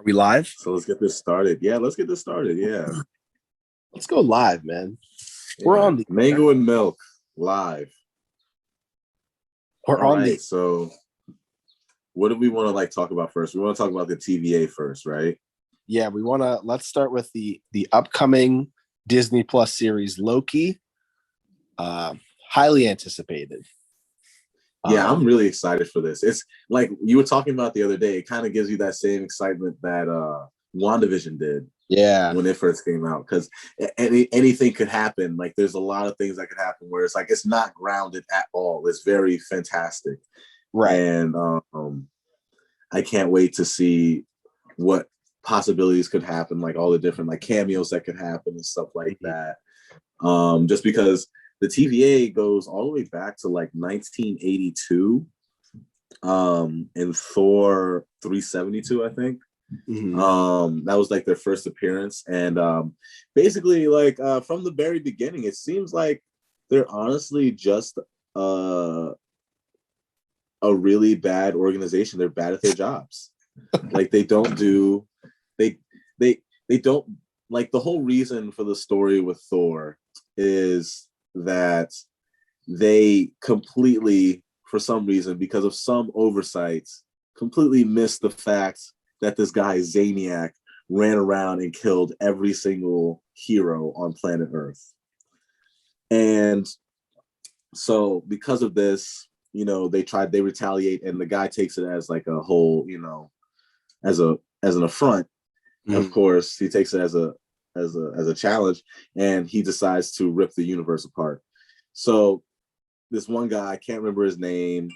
Are we live? So let's get this started. Yeah, let's get this started. Yeah. Let's go live, man. We're Yeah. on the Mango and Milk live. we're All on right. the So what do we want to talk about first? We want to talk about the TVA first, right? yeah, let's start with the upcoming Disney Plus series Loki. Highly anticipated. Yeah, I'm really excited for this. It's like you were talking about the other day. It kind of gives you that same excitement that WandaVision did Yeah. when it first came out, because anything could happen. Like there's a lot of things that could happen where it's like it's not grounded at all. It's very fantastic. Right. And I can't wait to see what possibilities could happen, like all the different like cameos that could happen and stuff like that. Just because the TVA goes all the way back to like 1982, in Thor 372, I think. That was like their first appearance, and basically from the very beginning, it seems like they're honestly just a really bad organization. They're bad at their jobs. Like they don't do they don't, like, the whole reason for the story with Thor is that they completely, for some reason, because of some oversights, completely missed the fact that this guy Zaniac ran around and killed every single hero on planet Earth. And so because of this, they retaliate, and the guy takes it as like a whole, as an affront. Of course, he takes it as a challenge, and he decides to rip the universe apart. So this one guy, I can't remember his name,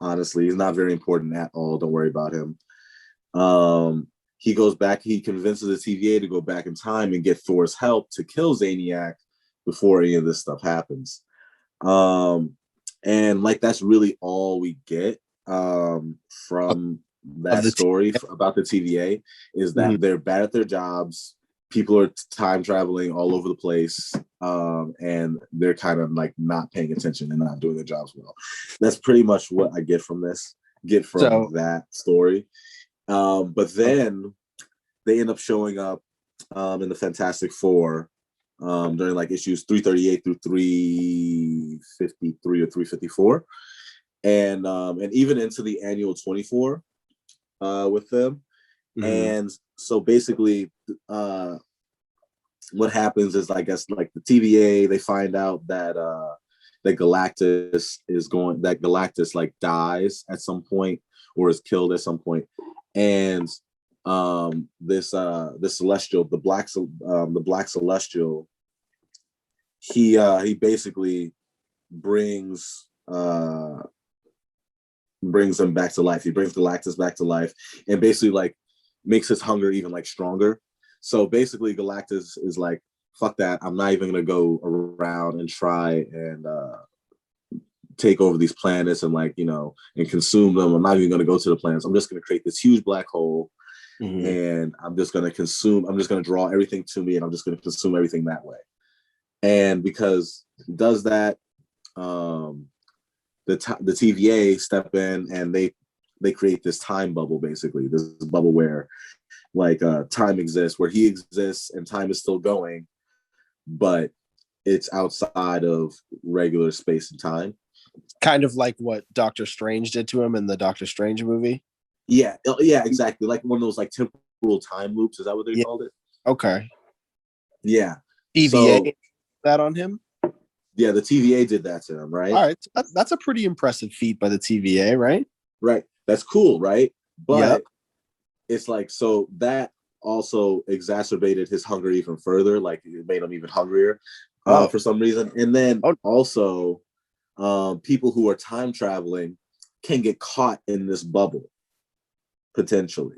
honestly, he's not very important at all, don't worry about him. He goes back, he convinces the TVA to go back in time and get Thor's help to kill Zaniac before any of this stuff happens. And like that's really all we get from that story about the TVA, is that they're bad at their jobs. People are time traveling all over the place, and they're kind of like not paying attention and not doing their jobs well. That's pretty much what I get from that story. But then they end up showing up in the Fantastic Four during like issues 338 through 353 or 354, and even into the annual 24 with them. And so basically what happens is, I guess, like the TVA, they find out that that Galactus like dies at some point or is killed at some point. And this celestial, the black celestial, he basically brings him back to life. He brings Galactus back to life, and basically like makes his hunger even like stronger. So basically Galactus is like, fuck that, I'm not even gonna go around and try and take over these planets and and consume them. I'm not even gonna go to the planets. I'm just gonna create this huge black hole, and I'm just gonna draw everything to me, and I'm just gonna consume everything that way. And because he does that, the TVA step in, and they create this time bubble, basically this bubble where time exists, where he exists and time is still going, but it's outside of regular space and time. Kind of like what Doctor Strange did to him in the Doctor Strange movie. Yeah, exactly. Like one of those like temporal time loops. Is that what they called it? Okay. Yeah. TVA that on him? Yeah, the TVA did that to him, right? All right. That's a pretty impressive feat by the TVA, right? Right. That's cool, right? But it's like, so that also exacerbated his hunger even further. Like it made him even hungrier for some reason. And then also people who are time traveling can get caught in this bubble, potentially.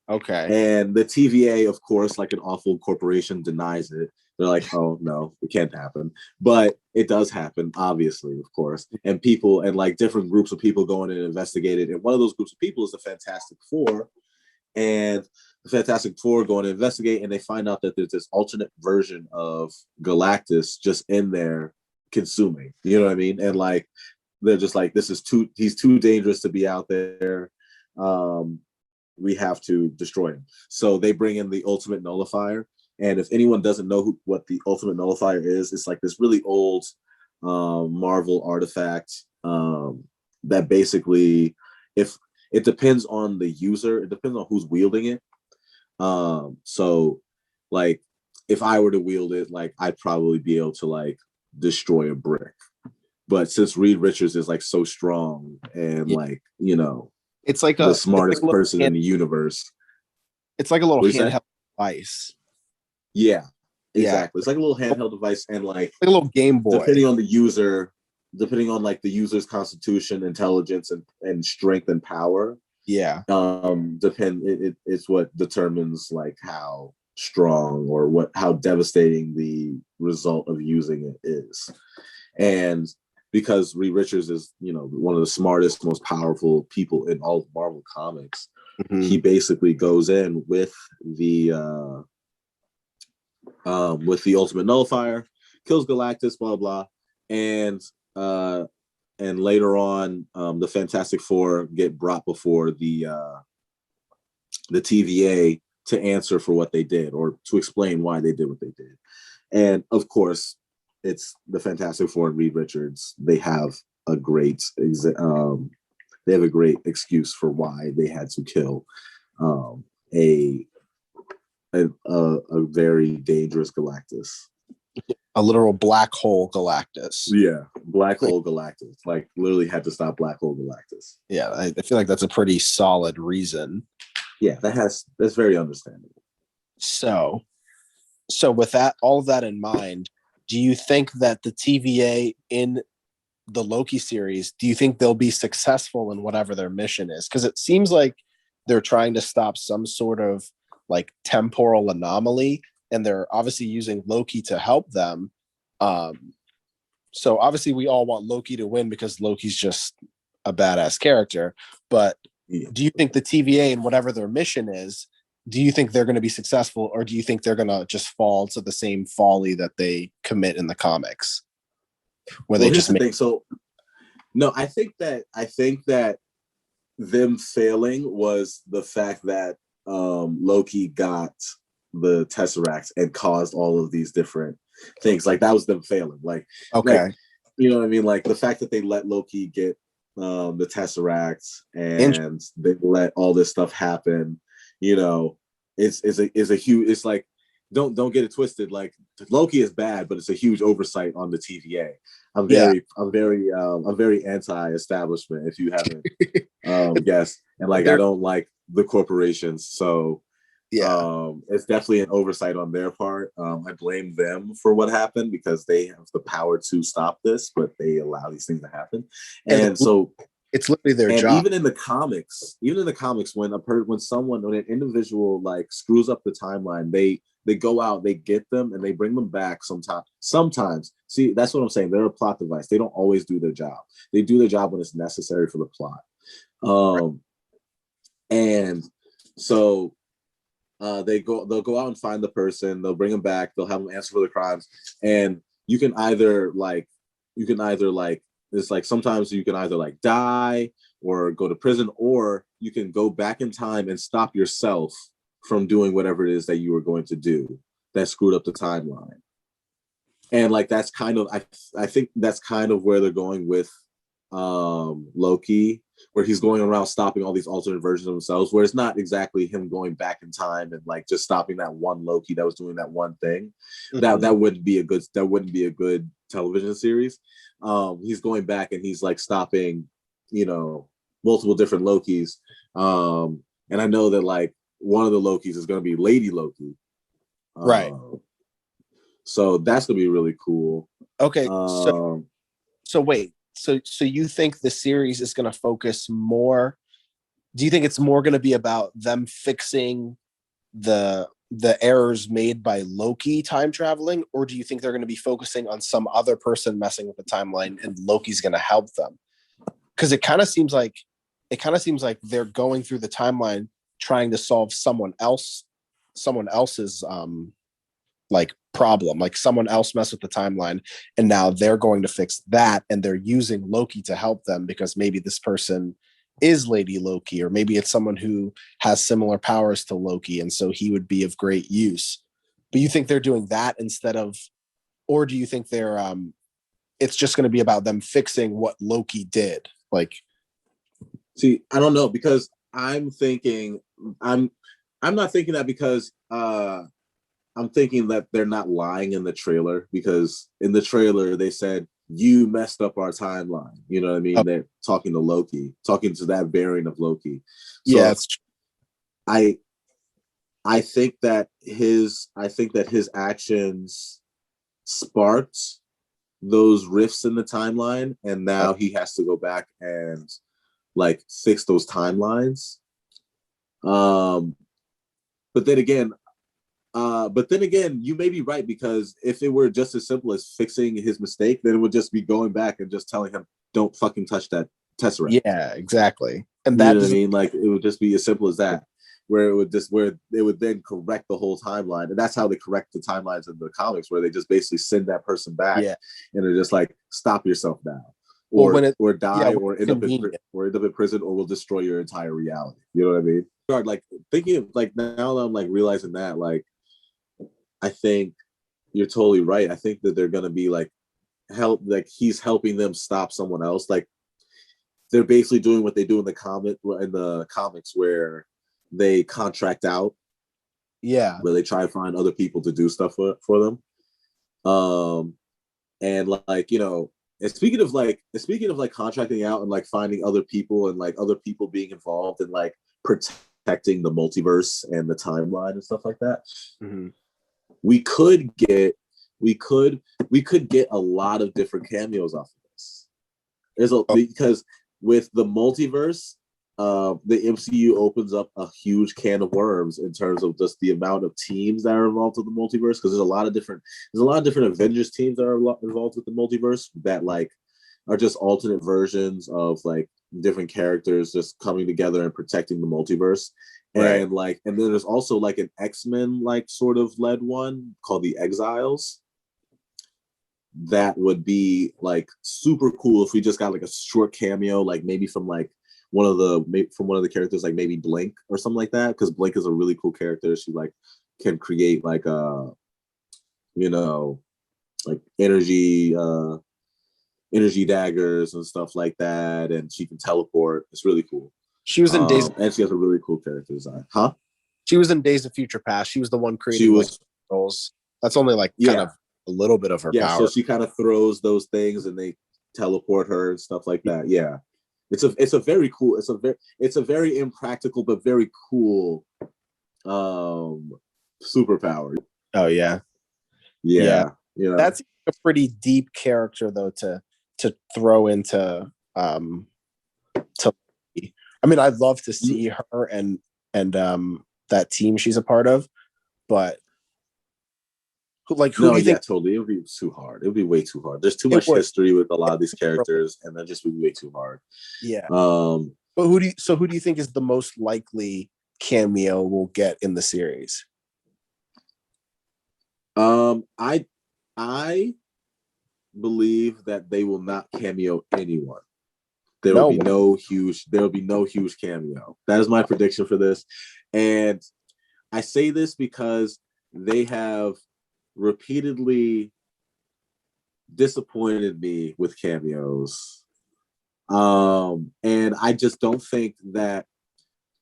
Okay. And the TVA, of course, like an awful corporation, denies it. They're like, oh no, it can't happen. But it does happen, obviously, of course. And people, and like different groups of people go in and investigate it. And one of those groups of people is the Fantastic Four. And the Fantastic Four go in and investigate, and they find out that there's this alternate version of Galactus just in there consuming. You know what I mean? And like they're just like, he's too dangerous to be out there. we have to destroy him. So they bring in the ultimate nullifier. And if anyone doesn't know what the ultimate nullifier is, it's like this really old Marvel artifact that basically, if it depends on the user, it depends on who's wielding it. So like if I were to wield it, like I'd probably be able to like destroy a brick. But since Reed Richards is like so strong and like, you know, it's like the smartest person in the universe. It's like a little handheld device. Yeah, exactly. It's like a little handheld device, and like a little Game Boy. Depending on the user, depending on like the user's constitution, intelligence, and strength and power. Yeah. It's what determines like how strong or how devastating the result of using it is. And because Reed Richards is, you know, one of the smartest, most powerful people in all of Marvel comics, he basically goes in with the ultimate nullifier, kills Galactus, blah blah, and later on, the Fantastic Four get brought before the TVA to answer for what they did or to explain why they did what they did. And of course, it's the Fantastic Four and Reed Richards. They have a great excuse for why they had to kill a very dangerous Galactus. A literal black hole Galactus. Yeah, black hole Galactus. Like literally had to stop black hole Galactus. Yeah, I feel like that's a pretty solid reason. Yeah, that's very understandable. So with all of that in mind, do you think that the TVA in the Loki series, do you think they'll be successful in whatever their mission is? Because it seems like they're trying to stop some sort of like temporal anomaly, and they're obviously using Loki to help them. So obviously we all want Loki to win because Loki's just a badass character. But do you think the TVA and whatever their mission is, do you think they're going to be successful, or do you think they're going to just fall to the same folly that they commit in the comics, where they just make? So, no, I think that them failing was the fact that Loki got the Tesseract and caused all of these different things. Like that was them failing. Like, okay, like, you know what I mean? Like the fact that they let Loki get the Tesseract and they let all this stuff happen, you know, is a huge. It's like don't get it twisted. Like Loki is bad, but it's a huge oversight on the TVA. I'm very anti-establishment. If you haven't guessed, and like I don't like the corporations, so it's definitely an oversight on their part. I blame them for what happened because they have the power to stop this, but they allow these things to happen, and so it's literally their job. Even in the comics, when an individual like screws up the timeline, they go out, they get them, and they bring them back sometimes. See, that's what I'm saying. They're a plot device. They don't always do their job. They do their job when it's necessary for the plot. And so they'll go out and find the person. They'll bring them back. They'll have them answer for the crimes. And you can either it's like sometimes you can either like die or go to prison, or you can go back in time and stop yourself from doing whatever it is that you were going to do that screwed up the timeline. And like that's kind of I think that's kind of where they're going with Loki, where he's going around stopping all these alternate versions of themselves, where it's not exactly him going back in time and like just stopping that one Loki that was doing that one thing. That wouldn't be a good television series. He's going back and he's like stopping, you know, multiple different Lokis. And I know that like one of the Lokis is going to be Lady Loki. Right. So that's going to be really cool. Okay. So wait. So you think the series is going to focus more? Do you think it's more going to be about them fixing the errors made by Loki time traveling, or do you think they're going to be focusing on some other person messing with the timeline and Loki's going to help them? Because it kind of seems like they're going through the timeline trying to solve someone else's like problem, like someone else messed with the timeline and now they're going to fix that, and they're using Loki to help them because maybe this person is Lady Loki, or maybe it's someone who has similar powers to Loki, and so he would be of great use. But you think they're doing that instead of, or do you think they're it's just going to be about them fixing what Loki did? Like, see, I don't know, because I'm thinking I'm not thinking that because I'm thinking that they're not lying in the trailer, because in the trailer they said you messed up our timeline. You know what I mean? They're talking to Loki, talking to that variant of Loki. So yeah, I think that his actions sparked those rifts in the timeline, and now he has to go back and like fix those timelines. But then again, you may be right, because if it were just as simple as fixing his mistake, then it would just be going back and just telling him, "Don't fucking touch that tesseract." yeah, exactly. And You that know what I doesn't, mean? Like it would just be as simple as that, where they would then correct the whole timeline, and that's how they correct the timelines in the comics, where they just basically send that person back, yeah. and they're just like, "Stop yourself now." Well, when it, Or yeah, die, when or it's end up in convenient. prison, or will destroy your entire reality. You know what I mean? Like thinking of, like, now that I'm like realizing that, like, I think you're totally right. I think that they're gonna be like he's helping them stop someone else. Like they're basically doing what they do in the comics, where they contract out, Yeah, where they try to find other people to do stuff for them. And like, and speaking of like contracting out and like finding other people, and like other people being involved in like protecting the multiverse and the timeline and stuff like that. mm-hmm. we could get we could get a lot of different cameos off of this. Because with the multiverse, the MCU opens up a huge can of worms in terms of just the amount of teams that are involved with the multiverse. Because there's a lot of different Avengers teams that are involved with the multiverse that like are just alternate versions of like different characters just coming together and protecting the multiverse. Right. And then there's also like an X-Men like sort of led one called the Exiles. That would be like super cool if we just got like a short cameo, like maybe from like one of the characters, like maybe Blink or something like that, because Blink is a really cool character. She like can create like like energy daggers and stuff like that, and she can teleport. It's really cool. She was in And she has a really cool character design. Huh? She was in Days of Future Past. She was the one She creating like was roles. That's only like kind Yeah. of a little bit of her Yeah, so power. she kind of throws those things and they teleport her and stuff like that. Yeah. It's a very cool, it's a very impractical but very cool superpower. Oh yeah. Yeah. Yeah. That's a pretty deep character though to throw into to I mean, I'd love to see her and that team she's a part of, but who do you think totally. It would be too hard. It would be way too hard. There's too much history with a lot of these characters, and that just would be way too hard. Yeah. But who do you think is the most likely cameo we'll get in the series? I believe that they will not cameo anyone. There will be no huge cameo. That is my prediction for this. And I say this because they have repeatedly disappointed me with cameos. And I just don't think that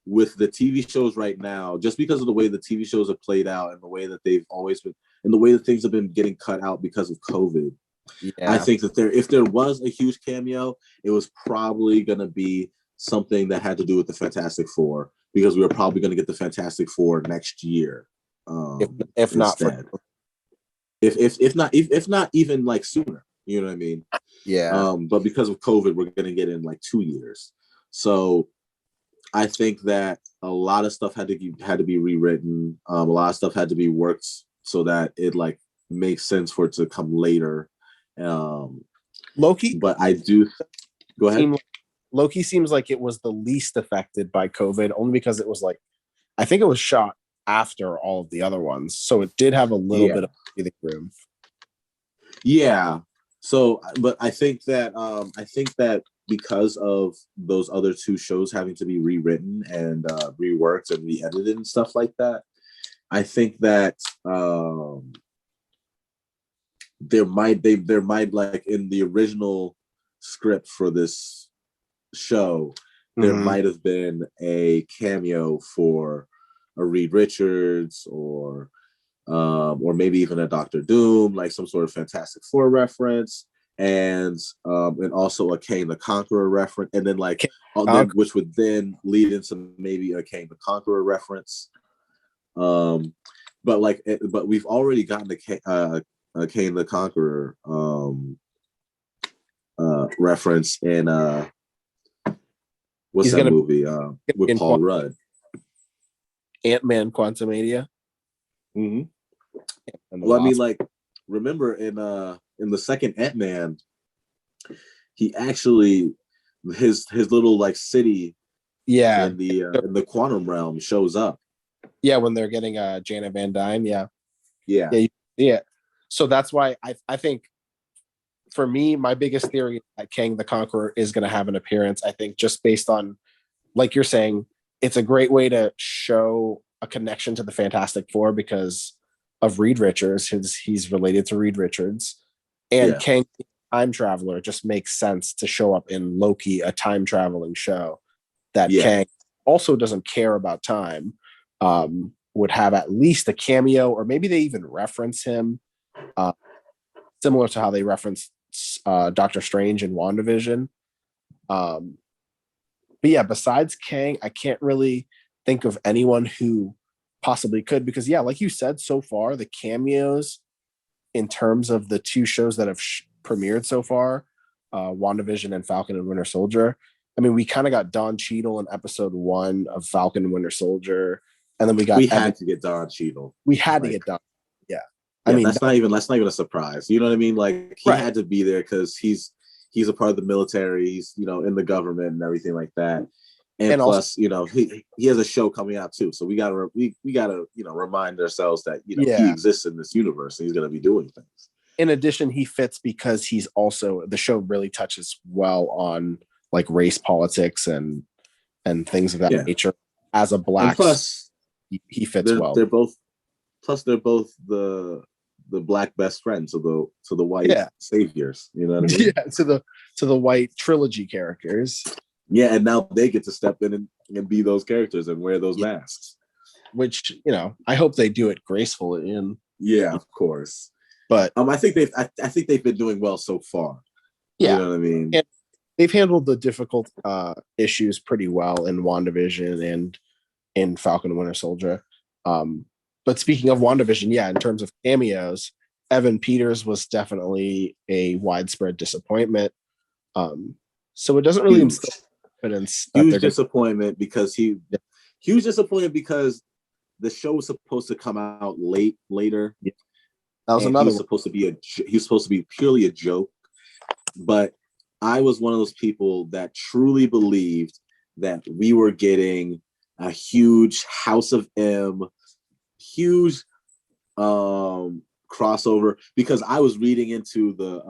with the TV shows right now, just because of the way the TV shows have played out and the way that they've always been, and the way that things have been getting cut out because of COVID, I think that if there was a huge cameo, it was probably going to be something that had to do with the Fantastic Four, because we were probably going to get the Fantastic Four next year. If not if not even like sooner, you know what I mean? Yeah. But because of COVID, we're going to get in like 2 years. So I think that a lot of stuff had to be rewritten. A lot of stuff had to be worked so that it like makes sense for it to come later. Loki, but I do go ahead. Loki seems like it was the least affected by COVID, only because it was like, I think it was shot after all of the other ones, so it did have a little bit of breathing room. Yeah. So, but I think that because of those other two shows having to be rewritten and reworked and re-edited and stuff like that, I think that there might like in the original script for this show, there might have been a cameo for a Reed Richards or maybe even a Doctor Doom, like some sort of Fantastic Four reference, and also a Kane the Conqueror reference, and then which would then lead into maybe a Kane the Conqueror reference. But we've already gotten a Kane the Conqueror reference in what's that movie with Paul Rudd? Ant-Man Quantumania. Well, I mean, like, remember in the second Ant-Man, he actually his little like city in the quantum realm shows up. Yeah, when they're getting Janet Van Dyne. Yeah. So that's why I think, for me, my biggest theory that Kang the Conqueror is going to have an appearance. I think just based on, like you're saying, it's a great way to show a connection to the Fantastic Four because of Reed Richards. He's related to Reed Richards, and Kang, time traveler, just makes sense to show up in Loki, a time traveling show that Kang also doesn't care about time. Would have at least a cameo, or maybe they even reference him, similar to how they referenced Doctor Strange in WandaVision. But yeah, besides Kang, I can't really think of anyone who possibly could, because like you said, so far the cameos in terms of the two shows that have premiered so far, WandaVision and Falcon and Winter Soldier. I mean, we kind of got Don Cheadle in episode 1 of Falcon and Winter Soldier, and then we had to get Don Cheadle. We had to get Don. Yeah. I mean, that's not even a surprise. You know what I mean? Like, he had to be there because he's a part of the military. He's, in the government and everything like that. And plus, also, he has a show coming out too. So we gotta remind ourselves that he exists in this universe and he's gonna be doing things. In addition, he fits because he's also, the show really touches well on like race politics and things of that nature. As a black, plus he fits well. They're both the black best friends to the white saviors. You know what I mean? Yeah, to the white trilogy characters. Yeah, and now they get to step in and be those characters and wear those masks. Which, I hope they do it gracefully. And yeah, of course. But I think they've been doing well so far. Yeah, you know what I mean. And they've handled the difficult issues pretty well in WandaVision and in Falcon and Winter Soldier. But speaking of WandaVision, in terms of cameos, Evan Peters was definitely a widespread disappointment. So it doesn't really instill confidence. Huge disappointment because huge disappointment because the show was supposed to come out later. Yeah. That was another. He was supposed to be purely a joke, but I was one of those people that truly believed that we were getting a huge House of M, huge crossover, because I was reading into the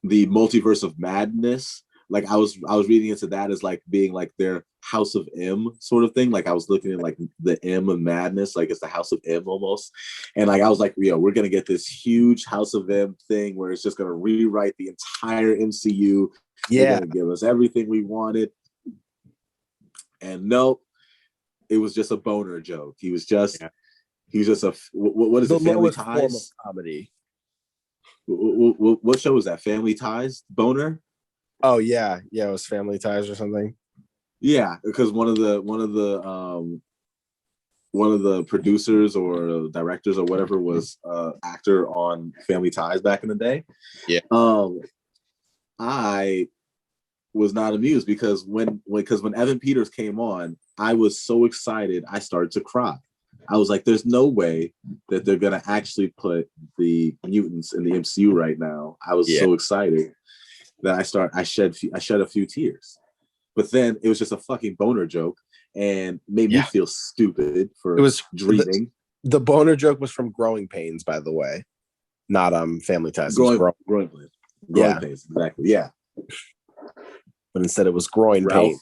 multiverse of madness. Like I was reading into that as like being like their House of M sort of thing. Like I was looking at like the M of madness, like it's the House of M almost. And like I was like, we're gonna get this huge House of M thing where it's just gonna rewrite the entire MCU. They're gonna give us everything we wanted. And nope, it was just a boner joke. He was just what is it? Family Ties? Form of comedy. What show was that? Family Ties? Boner? Oh yeah, it was Family Ties or something. Yeah, because one of the producers or directors or whatever was actor on Family Ties back in the day. Yeah. I was not amused because when Evan Peters came on, I was so excited I started to cry. I was like, there's no way that they're gonna actually put the mutants in the MCU right now. I was so excited that I shed a few tears. But then it was just a fucking boner joke and made me feel stupid for dreaming. The boner joke was from Growing Pains, by the way, not Family Ties. Growing Pains, exactly. Yeah. but instead it was groin Ralph. pain.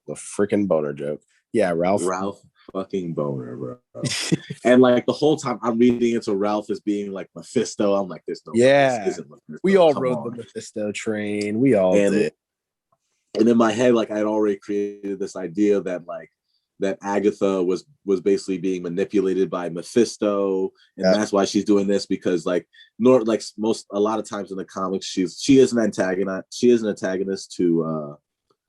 The freaking boner joke. Yeah, Ralph. Ralph fucking Boner, bro. And like the whole time I'm reading into Ralph as being like Mephisto. I'm like, there's no way this isn't Mephisto. We all Come rode on. the Mephisto train. We all and, did. And in my head, like I had already created this idea that like that Agatha was basically being manipulated by Mephisto, and that's why she's doing this, because like a lot of times in the comics she is an antagonist. She is an antagonist to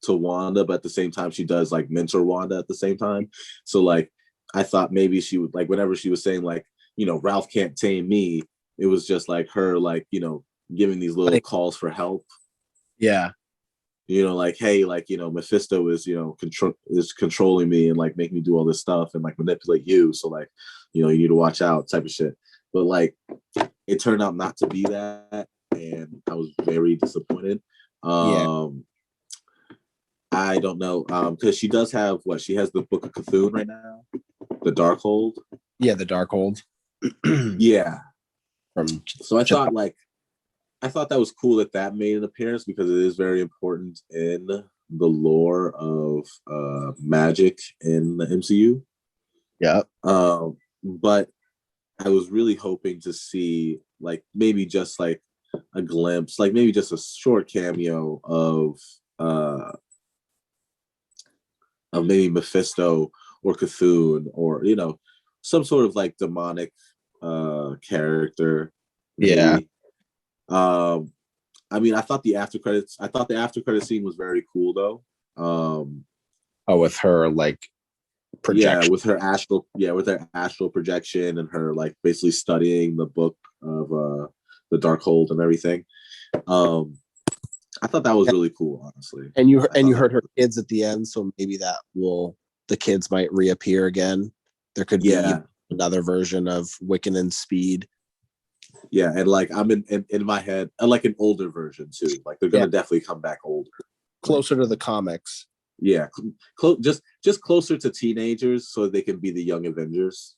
Wanda, but at the same time she does like mentor Wanda at the same time. So like I thought maybe she would, like, whenever she was saying like, you know, Ralph can't tame me, it was just like her, like, you know, giving these little calls for help. Yeah. You know, like, hey, like, you know, Mephisto is, you know, controlling me and like make me do all this stuff and like manipulate you. So like, you know, you need to watch out, type of shit. But like it turned out not to be that, and I was very disappointed. I don't know, because she does have she has the Book of Cthulhu right now, the Darkhold. Yeah, the Darkhold. Yeah. So I thought that was cool that made an appearance, because it is very important in the lore of magic in the MCU. Yeah. But I was really hoping to see like maybe just like a glimpse, like maybe just a short cameo of maybe Mephisto or Cthulhu, or, you know, some sort of like demonic character. Maybe. Yeah. I mean, I thought the after credit scene was very cool though. With her like projection. Yeah, with her astral projection, and her like basically studying the book of the Darkhold and everything. I thought that was really cool, honestly. And you heard her kids at the end, so maybe the kids might reappear again. There could be another version of Wiccan and Speed. Yeah, and like I'm in my head, like an older version too. Like they're gonna definitely come back older, closer to the comics. Yeah, just closer to teenagers, so they can be the young Avengers.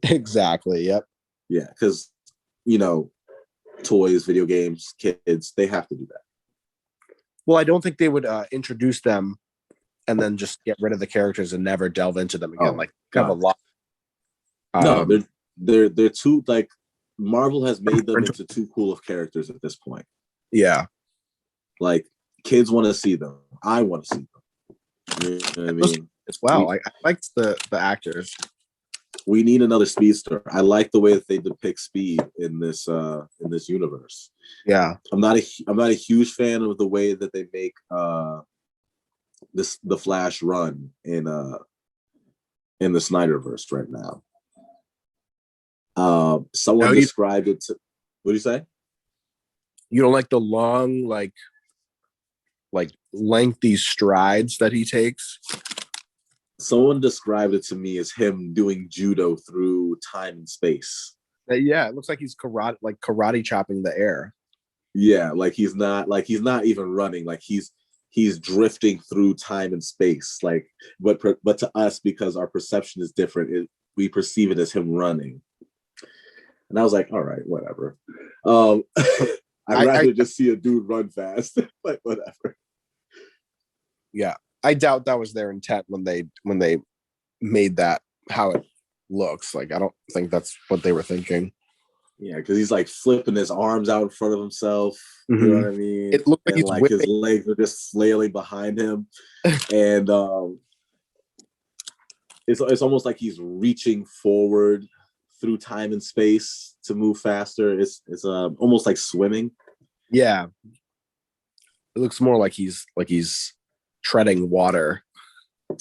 Exactly. Yep. Yeah, because, you know, toys, video games, kids, they have to do that. Well, I don't think they would introduce them and then just get rid of the characters and never delve into them again. Like kind of a lot. No, they're too, like, Marvel has made them into too cool of characters at this point. Yeah. Like, kids want to see them. I want to see them. You know what I mean? As well. I liked the actors. We need another speedster. I like the way that they depict speed in this universe. Yeah. I'm not a huge fan of the way that they make the Flash run in the Snyderverse right now. Someone described it to, what do you say? You don't like the long, like lengthy strides that he takes? Someone described it to me as him doing judo through time and space. Yeah, it looks like he's karate chopping the air. Yeah, like he's not even running, like he's drifting through time and space. Like, but to us, because our perception is different, we perceive it as him running. And I was like, all right, whatever. I'd rather just see a dude run fast. Like, whatever. Yeah, I doubt that was their intent when they made that how it looks. Like, I don't think that's what they were thinking. Yeah, because he's like flipping his arms out in front of himself. Mm-hmm. You know what I mean? It looked like his legs are just flailing behind him, and it's almost like he's reaching forward through time and space to move faster. It's almost like swimming. Yeah, it looks more like he's treading water.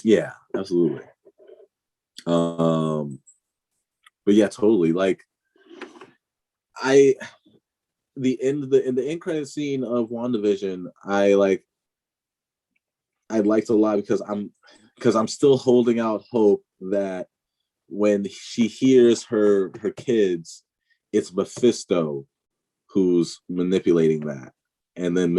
Yeah, absolutely. But yeah, totally. Like, in the end credit scene of WandaVision, I liked a lot, because I'm still holding out hope that when she hears her kids, it's Mephisto who's manipulating that, and then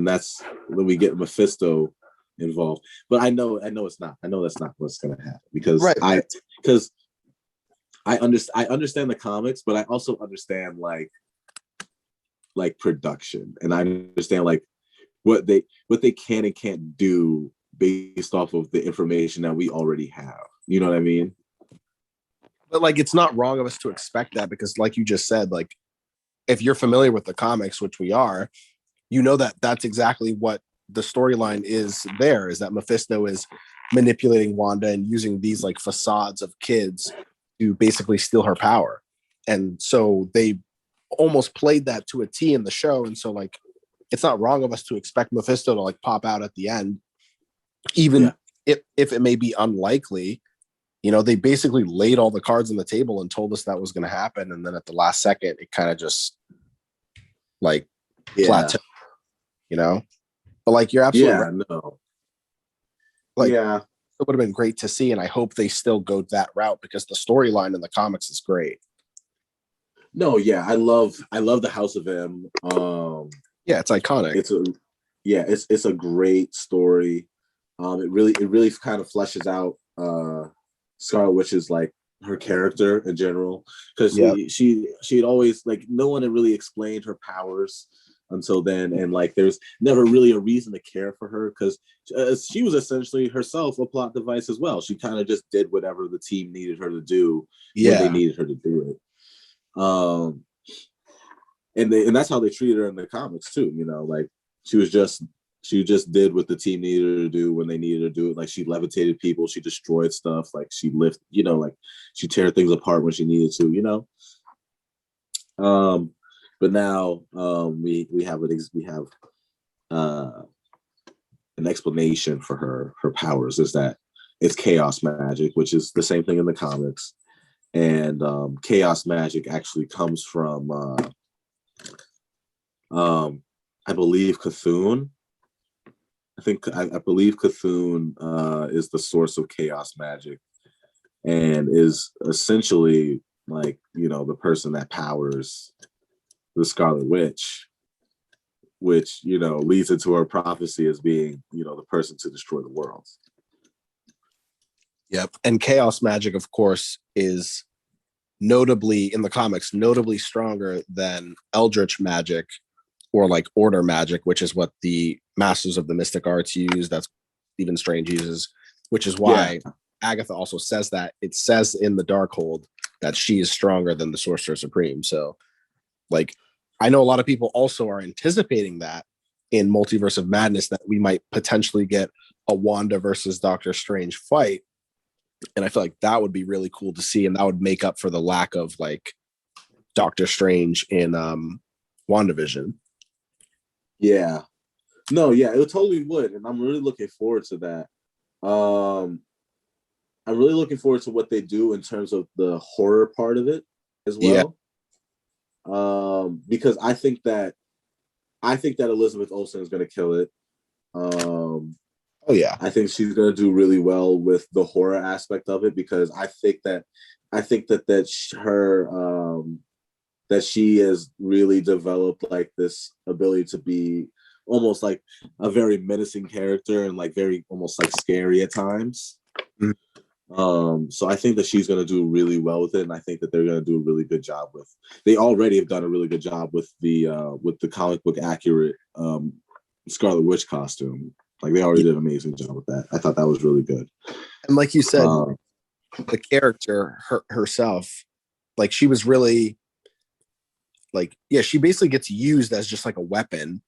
that's when we get Mephisto involved. But I know it's not. I know that's not what's going to happen, because I understand the comics, but I also understand like production, and I understand like what they can and can't do based off of the information that we already have. You know what I mean? But like, it's not wrong of us to expect that because, like you just said, like if you're familiar with the comics, which we are, you know that that's exactly what the storyline is. There is that Mephisto is manipulating Wanda and using these like facades of kids to basically steal her power, and so they almost played that to a T in the show. And so like, it's not wrong of us to expect Mephisto to like pop out at the end, even if it may be unlikely. You know, they basically laid all the cards on the table and told us that was going to happen. And then at the last second, it kind of just like plateau, you know? But like, you're absolutely right. No. Like, it would have been great to see. And I hope they still go that route because the storyline in the comics is great. No, yeah, I love the House of M. Yeah, it's iconic. It's a great story. It really kind of fleshes out Scarlet Witch's like her character in general, because she had always like no one had really explained her powers until then, and like there's never really a reason to care for her because she was essentially herself a plot device as well. She kind of just did whatever the team needed her to do when they needed her to do it. And that's how they treated her in the comics too. You know, like she just did what the team needed her to do when they needed her to do it. Like she levitated people, she destroyed stuff, like she like she tear things apart when she needed to, you know. But now we have an explanation for her powers is that it's chaos magic, which is the same thing in the comics. And chaos magic actually comes from I believe Cthulhu. I believe Cthulhu is the source of chaos magic and is essentially like, you know, the person that powers the Scarlet Witch, which, you know, leads into her prophecy as being, you know, the person to destroy the world. Yep. And chaos magic, of course, is notably in the comics, notably stronger than eldritch magic or like order magic, which is what the Masters of the Mystic Arts use. That's Stephen Strange uses, which is why Agatha also says that. It says in the Darkhold that she is stronger than the Sorcerer Supreme. So, like, I know a lot of people also are anticipating that in Multiverse of Madness that we might potentially get a Wanda versus Doctor Strange fight. And I feel like that would be really cool to see, and that would make up for the lack of like Doctor Strange in WandaVision. Yeah. No, yeah, it totally would. And I'm really looking forward to that. I'm really looking forward to what they do in terms of the horror part of it as well. Because I think that Elizabeth Olsen is going to kill it. I think she's going to do really well with the horror aspect of it because I think that she has really developed like this ability to be almost like a very menacing character and like very almost like scary at times. So I think that she's going to do really well with it, and I think that they're going to do a really good job with. They already have done a really good job with the comic book accurate Scarlet Witch costume. Like they already did an amazing job with that. I thought that was really good. And like you said, the character herself, like she was really like, yeah, she basically gets used as just like a weapon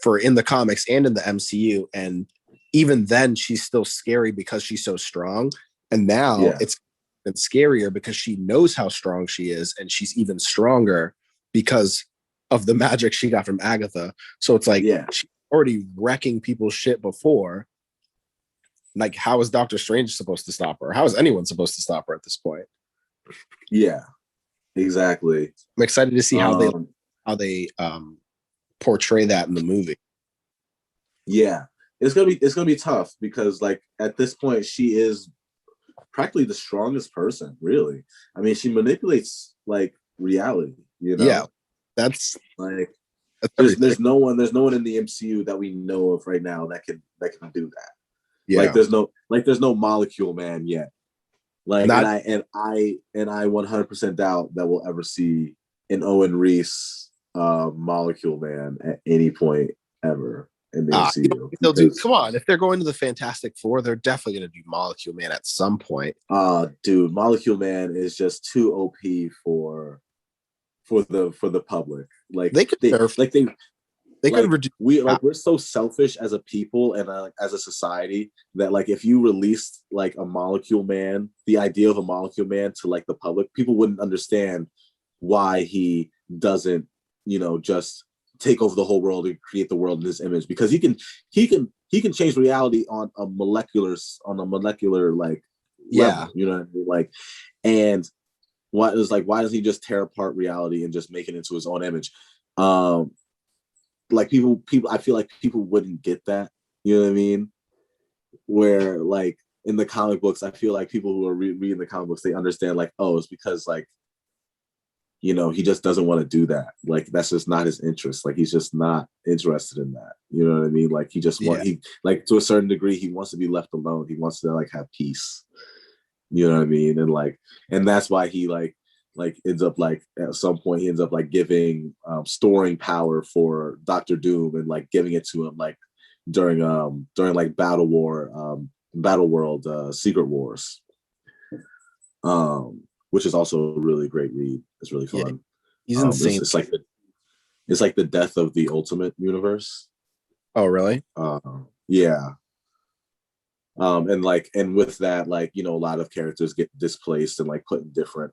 for in the comics and in the MCU. And even then she's still scary because she's so strong. And now it's scarier because she knows how strong she is. And she's even stronger because of the magic she got from Agatha. So it's like, she's already wrecking people's shit before. Like, how is Doctor Strange supposed to stop her? How is anyone supposed to stop her at this point? Yeah, exactly. I'm excited to see how they portray that in the movie. Yeah, it's gonna be tough because like at this point she is practically the strongest person. Really, I mean, she manipulates like reality. You know, that's like there's no one in the MCU that we know of right now that can do that. Like there's no Molecule Man yet. Like and I 100% doubt that we'll ever see an Owen Reese Molecule Man at any point ever. in the you don't MCU think they'll do? because Come on, if they're going to the Fantastic Four, they're definitely going to do Molecule Man at some point. dude, Molecule Man is just too OP for the public. Like They could they nerf. like they They could like reduce. we're so selfish as a people and as a society that like if you released like a Molecule Man, the idea of a Molecule Man to like the public, people wouldn't understand why he doesn't, just take over the whole world and create the world in his image, because he can change reality on a molecular like level, you know what I mean? Like, and why doesn't he just tear apart reality and just make it into his own image? Like people I feel like people wouldn't get that, you know what I mean? Where like in the comic books, I feel like people who are reading the comic books, they understand like, oh, it's because like, he just doesn't want to do that. Like that's just not his interest. Like he's just not interested in that. You know what I mean? Like he just he like to a certain degree, he wants to be left alone. He wants to like have peace. You know what I mean? And that's why he like ends up like at some point he ends up like giving storing power for Doctor Doom and like giving it to him like during like Battle World Secret Wars, which is also a really great read. It's really fun. He's insane. It's like the death of the Ultimate Universe. Oh really? Yeah. And with that, like, a lot of characters get displaced and like put in different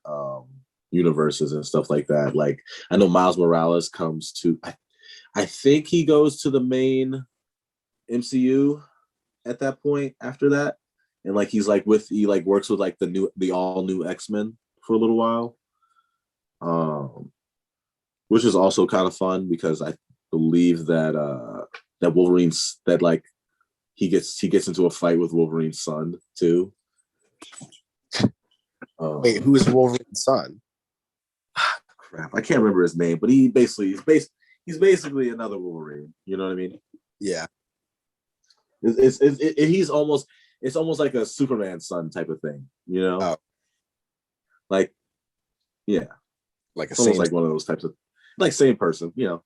universes and stuff like that. Like I know Miles Morales comes to I think he goes to the main MCU at that point after that. And like he works with like the all new X-Men for a little while. Which is also kind of fun because I believe that that Wolverine's that like he gets into a fight with Wolverine's son too. Wait, who is Wolverine's son? Crap, I can't remember his name, but he's basically another Wolverine. You know what I mean? Yeah. It's almost like a Superman son type of thing. Oh. Like, yeah, like it's almost like one of those types of like same person. Yeah,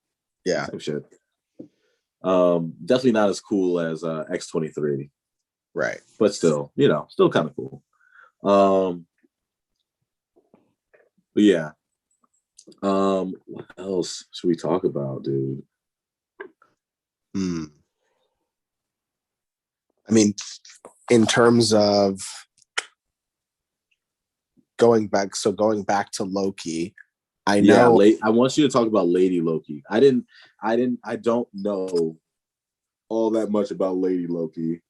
same shit. Definitely not as cool as X-23, right? But still, still kind of cool. But yeah. What else should we talk about, dude? I mean, in terms of going back to Loki, I know. Yeah, I want you to talk about Lady Loki. I don't know all that much about Lady Loki.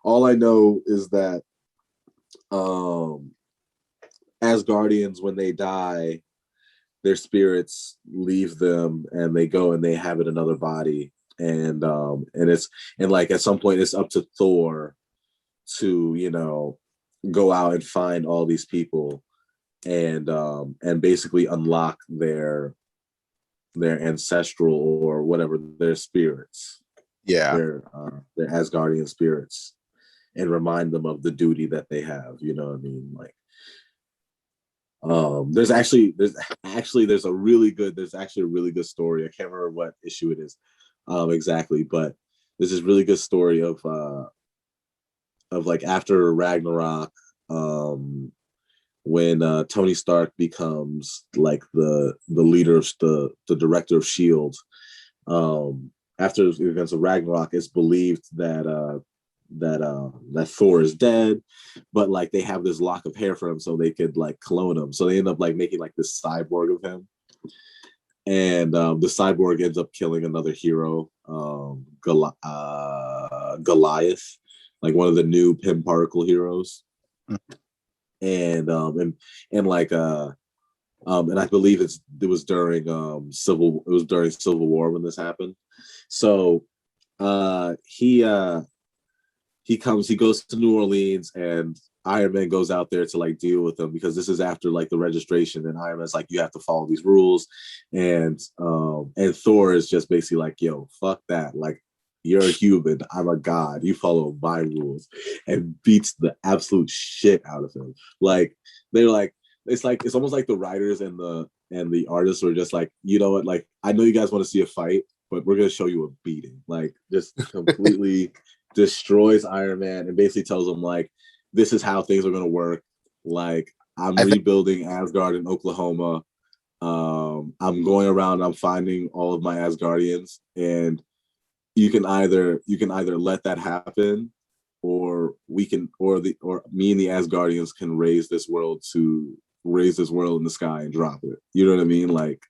All I know is that Asgardians, when they die, their spirits leave them and they go and they inhabit another body. And like at some point it's up to Thor to, go out and find all these people and basically unlock their ancestral or whatever, their spirits. Yeah. Their Asgardian spirits, and remind them of the duty that they have. You know what I mean? Like, there's actually a really good story. I can't remember what issue it is exactly, but there's this really good story of like after Ragnarok, when Tony Stark becomes like the leader of the director of Shield. After the events of Ragnarok, it's believed that Thor is dead, but like they have this lock of hair for him so they could like clone him. So they end up like making like this cyborg of him, and the cyborg ends up killing another hero, Goliath, like one of the new Pym Particle heroes. And like and I believe it was during Civil War when this happened. So he goes to New Orleans, and Iron Man goes out there to like deal with him, because this is after like the registration, and Iron Man's like, you have to follow these rules, and Thor is just basically like, yo, fuck that, like, you're a human, I'm a god, you follow my rules, and beats the absolute shit out of him. Like they're like, it's almost like the writers and the artists were just like, you know what, like, I know you guys want to see a fight, but we're gonna show you a beating. Like, just completely destroys Iron Man and basically tells him like, this is how things are gonna work. Like, I'm rebuilding Asgard in Oklahoma. I'm going around, I'm finding all of my Asgardians, and you can either let that happen, or we can, or me and the Asgardians can raise this world in the sky and drop it. You know what I mean? Like,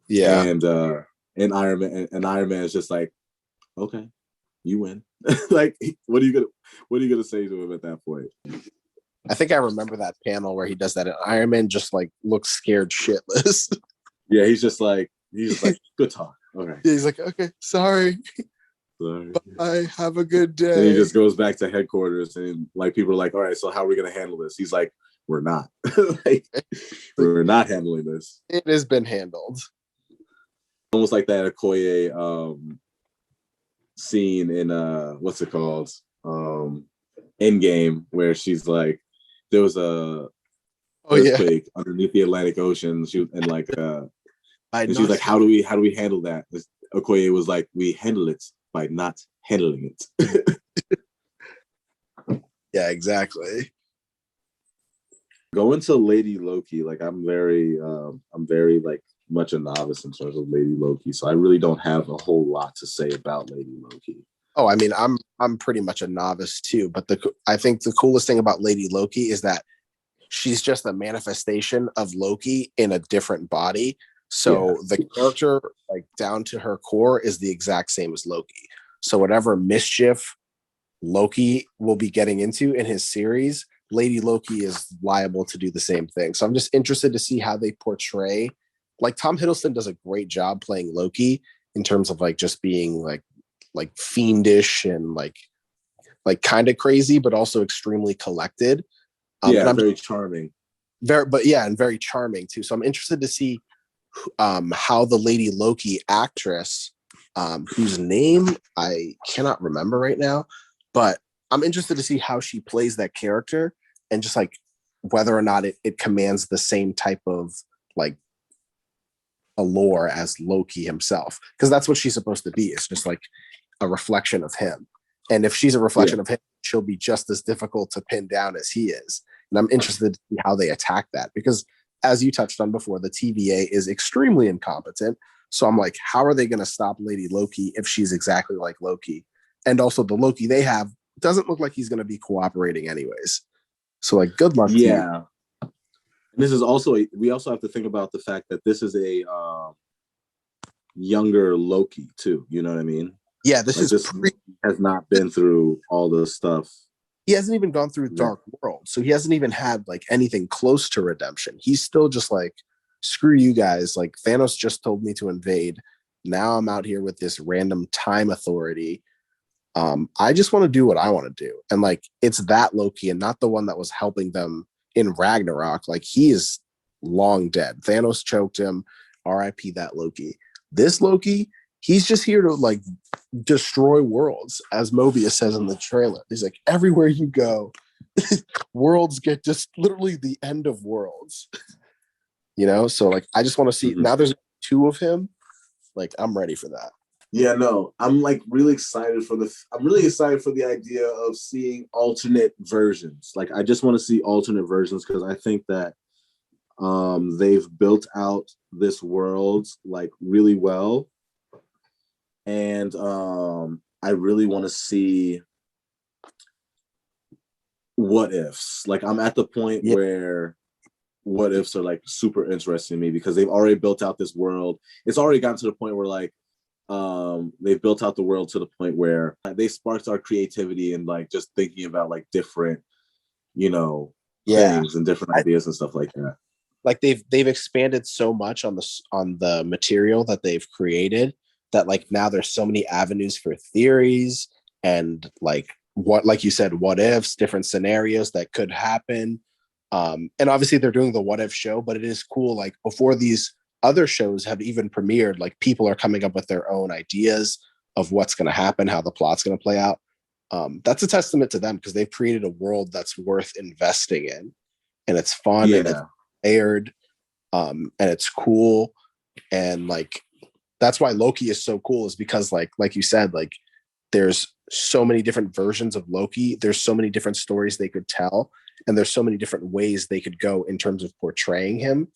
yeah. And Iron Man is just like, okay, you win. Like, what are you gonna say to him at that point? I think I remember that panel where he does that, and Iron Man just like looks scared shitless. Yeah, he's just like, good talk. Okay. Yeah, he's like, okay, sorry. Bye. Have a good day. And he just goes back to headquarters, and like, people are like, all right, so how are we gonna handle this? He's like, we're not. Like, we're not handling this. It has been handled. Almost like that Okoye scene in what's it called? Endgame, where she's like, there was a earthquake underneath the Atlantic Ocean. She was like, and she was like, how do we handle that? Okoye was like, we handle it by not handling it. Yeah, exactly. Going to Lady Loki, like, I'm very like much a novice in terms of Lady Loki, so I really don't have a whole lot to say about Lady Loki. Oh, I mean, I'm pretty much a novice too, but I think the coolest thing about Lady Loki is that she's just a manifestation of Loki in a different body. So the character, like, down to her core, is the exact same as Loki. So whatever mischief Loki will be getting into in his series, Lady Loki is liable to do the same thing. So I'm just interested to see how they portray. Like, Tom Hiddleston does a great job playing Loki in terms of like just being like fiendish and like kind of crazy, but also extremely collected. And I'm very charming. And very charming too. So I'm interested to see how the Lady Loki actress, whose name I cannot remember right now, but I'm interested to see how she plays that character, and just like whether or not it commands the same type of like allure as Loki himself, because that's what she's supposed to be. It's just like a reflection of him, and if she's a reflection of him, she'll be just as difficult to pin down as he is. And I'm interested to see how they attack that, because as you touched on before, the TVA is extremely incompetent. So I'm like, how are they going to stop Lady Loki if she's exactly like Loki? And also, the Loki they have doesn't look like he's going to be cooperating anyways. So like, good luck to you. And this is also we also have to think about the fact that this is a younger Loki too. You know what I mean? Yeah, this has not been through all the stuff. He hasn't even gone through Dark World, so he hasn't even had like anything close to redemption. He's still just like, screw you guys. Like, Thanos just told me to invade. Now I'm out here with this random time authority. I just want to do what I want to do. And like, it's that Loki and not the one that was helping them in Ragnarok. Like, he is long dead. Thanos choked him. RIP that Loki. This Loki, he's just here to like destroy worlds, as Mobius says in the trailer. He's like, everywhere you go, worlds get just literally the end of worlds. You know, so like, I just want to see. Now there's 2 of him. Like, I'm ready for that. Yeah, no, I'm like really excited for the idea of seeing alternate versions. Like, I just want to see alternate versions, because I think that they've built out this world like really well. And I really want to see what ifs. Like, I'm at the point where what ifs are like super interesting to me, because they've already built out this world. It's already gotten to the point where like they've built out the world to the point where they sparked our creativity and like just thinking about like different, things and different ideas and stuff like that. Like, they've expanded so much on the material that they've created, that like now there's so many avenues for theories and like you said, what ifs, different scenarios that could happen. And obviously they're doing the what if show, but it is cool. Like, before these other shows have even premiered, like, people are coming up with their own ideas of what's going to happen, how the plot's going to play out. That's a testament to them, because they've created a world that's worth investing in, and it's fun and it's aired, and it's cool, and like, that's why Loki is so cool, is because like you said, like there's so many different versions of Loki. There's so many different stories they could tell, and there's so many different ways they could go in terms of portraying him.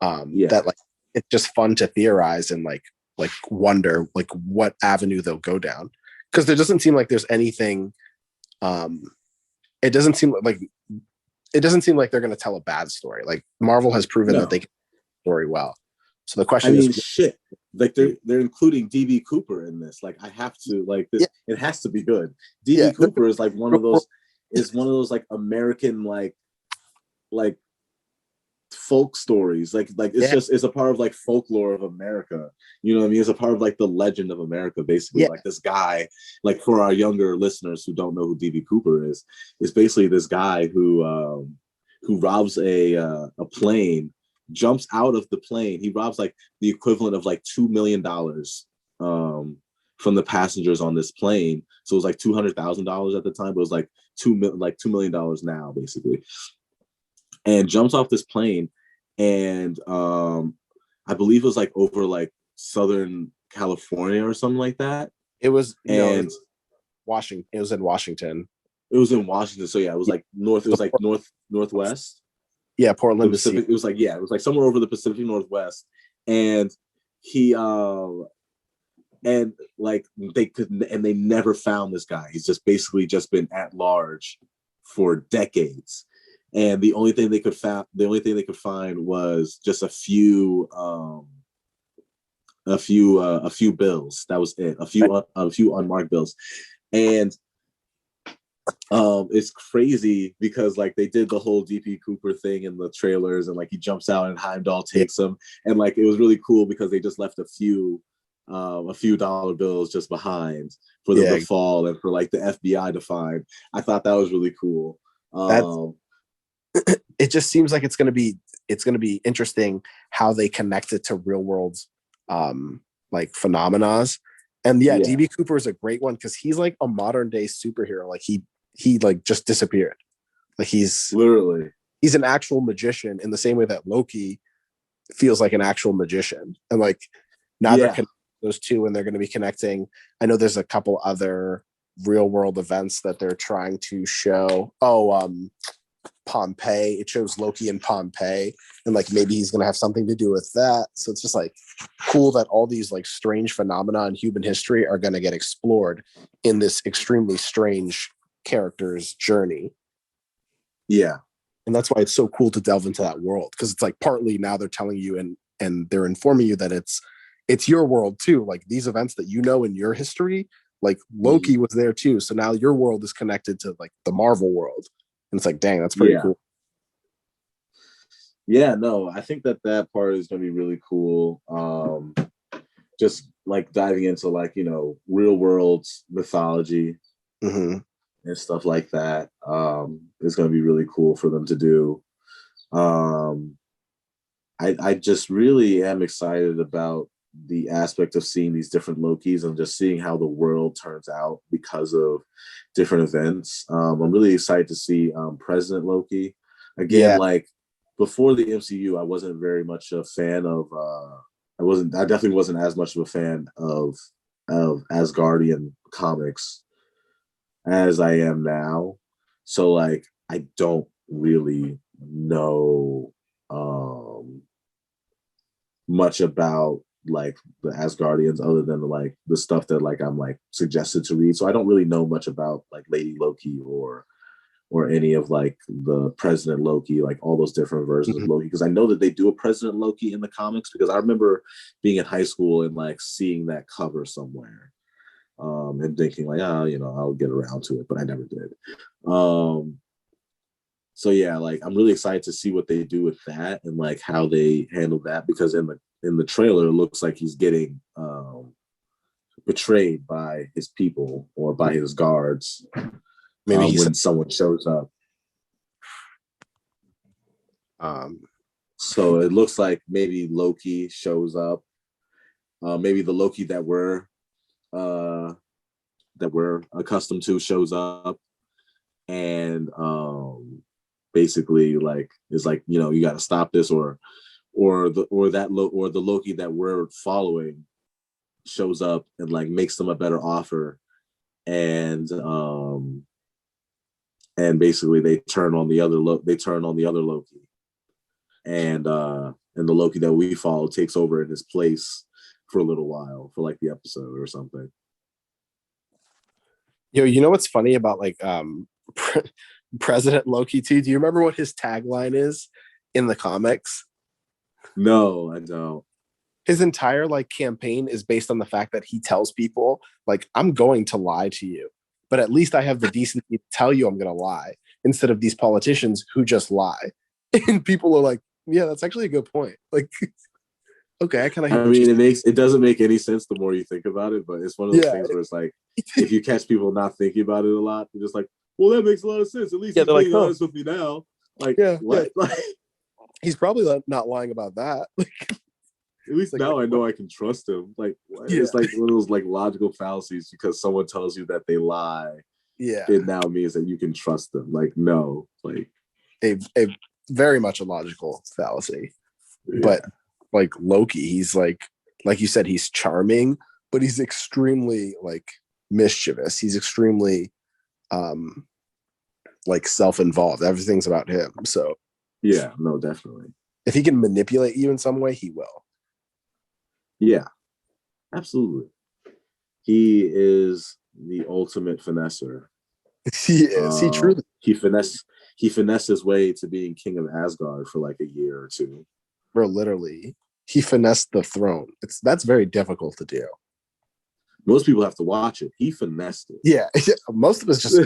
Yeah. That like it's just fun to theorize and like wonder like what avenue they'll go down. Because there doesn't seem like there's anything. Um, it doesn't seem like they're going to tell a bad story. Like Marvel has proven that No. they can tell a story well. So the I question mean, is, shit. Like they're including DB Cooper in this. Like I have to like this. yeah, It has to be good. yeah, DB Cooper is like one of those. Is one of those like American like folk stories. Like it's yeah, just it's a part of like folklore of America. You know what I mean? It's a part of like the legend of America, basically. yeah, Like this guy, like for our younger listeners who don't know who DB Cooper is basically this guy who robs a plane, jumps out of the plane. He robs like the equivalent of like $2 million from the passengers on this plane. So it was like $200,000 at the time, but it was like $2 million now, basically. And jumps off this plane, and I believe it was like over like Southern California or something like that. it was no, it And was Washington. It was in Washington. it was in Washington, so yeah, it was like north. It was like northwest. Yeah, The Portland to see. Pacific. It was like yeah, it was like somewhere over the Pacific Northwest, and he and like they never found this guy. He's just basically just been at large for decades, and the only thing they could find was just a few bills. That was it. A few unmarked bills, and it's crazy because like they did the whole DP Cooper thing in the trailers, and like he jumps out and Heimdall takes him, and like it was really cool because they just left a few dollar bills just behind for them to fall and for like the FBI to find. I thought that was really cool. It just seems like it's going to be interesting how they connect it to real world like phenomena. And yeah, DB Cooper is a great one because he's like a modern day superhero. Like he like just disappeared. Like he's an actual magician in the same way that Loki feels like an actual magician. And like now they're connecting those two, and they're going to be connecting. I know there's a couple other real world events that they're trying to show. Pompeii. It shows Loki in Pompeii, and like maybe he's gonna have something to do with that. So it's just like cool that all these like strange phenomena in human history are gonna get explored in this extremely strange character's journey. Yeah. And that's why it's so cool to delve into that world, because it's like partly now they're telling you and they're informing you that it's your world too. Like these events that you know in your history, like Loki was there too. So now your world is connected to like the Marvel world. And it's like, dang, that's pretty cool. Yeah, no, I think that part is going to be really cool. Just like diving into like, you know, real world mythology and stuff like that is going to be really cool for them to do. I just really am excited about the aspect of seeing these different Lokis and just seeing how the world turns out because of different events. I'm really excited to see President Loki again. Like before the MCU, I wasn't very much a fan of. I definitely wasn't as much of a fan of Asgardian comics as I am now. So like, I don't really know much about like the Asgardians other than like the stuff that like I'm like suggested to read. So I don't really know much about like Lady Loki or any of like the President Loki, like all those different versions of Loki, because I know that they do a President Loki in the comics, because I remember being in high school and like seeing that cover somewhere and thinking like, oh, you know, I'll get around to it, but I never did. So yeah, like I'm really excited to see what they do with that and like how they handle that, because in the trailer it looks like he's getting betrayed by his people or by his guards. Maybe when someone shows up. So it looks like maybe Loki shows up. Maybe the Loki that we're accustomed to shows up, and basically like is like, you got to stop this, or the Loki that we're following shows up and like makes them a better offer, and basically they turn on the other Loki, and the Loki that we follow takes over in his place for a little while, for like the episode or something. Yo, you know what's funny about like President Loki too? Do you remember what his tagline is in the comics? No, I don't. His entire like campaign is based on the fact that he tells people like, I'm going to lie to you, but at least I have the decency to tell you I'm going to lie, instead of these politicians who just lie. And people are like, yeah, that's actually a good point. Like, okay, I kind of. I mean, it doesn't make any sense the more you think about it, but it's one of those things where it's like, if you catch people not thinking about it a lot, you're just like, well, that makes a lot of sense. At least he's being honest with me now. Like, what? Yeah. Like, he's probably not lying about that. At least now I know I can trust him. Like, it's like one of those like logical fallacies, because someone tells you that they lie. Yeah, it now means that you can trust them. Like, no, like a very much a logical fallacy. Yeah. But like Loki, he's like you said, he's charming, but he's extremely like mischievous. He's extremely like self-involved. Everything's about him. So yeah, no, definitely. If he can manipulate you in some way, he will. Yeah, absolutely. He is the ultimate finesser. He is. He truly. He finessed his way to being king of Asgard for like a year or two. Bro, literally, he finessed the throne. That's very difficult to do. Most people have to watch it. He finessed it. Yeah, most of us just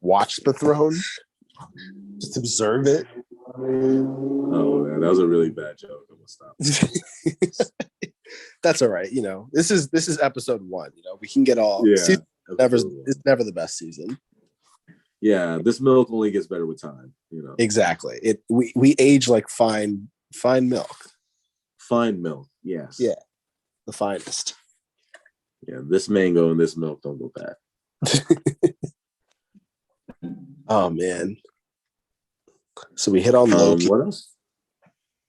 watch the throne, just observe it. Oh man, that was a really bad joke. I'm gonna stop. That's all right. You know, this is episode 1. You know, we can get all. Yeah, it's never the best season. Yeah, this milk only gets better with time. You know, exactly. We age like fine milk. Fine milk, yes. Yeah, the finest. Yeah, this mango and this milk don't go bad. Oh man. So we hit on Loki. What else?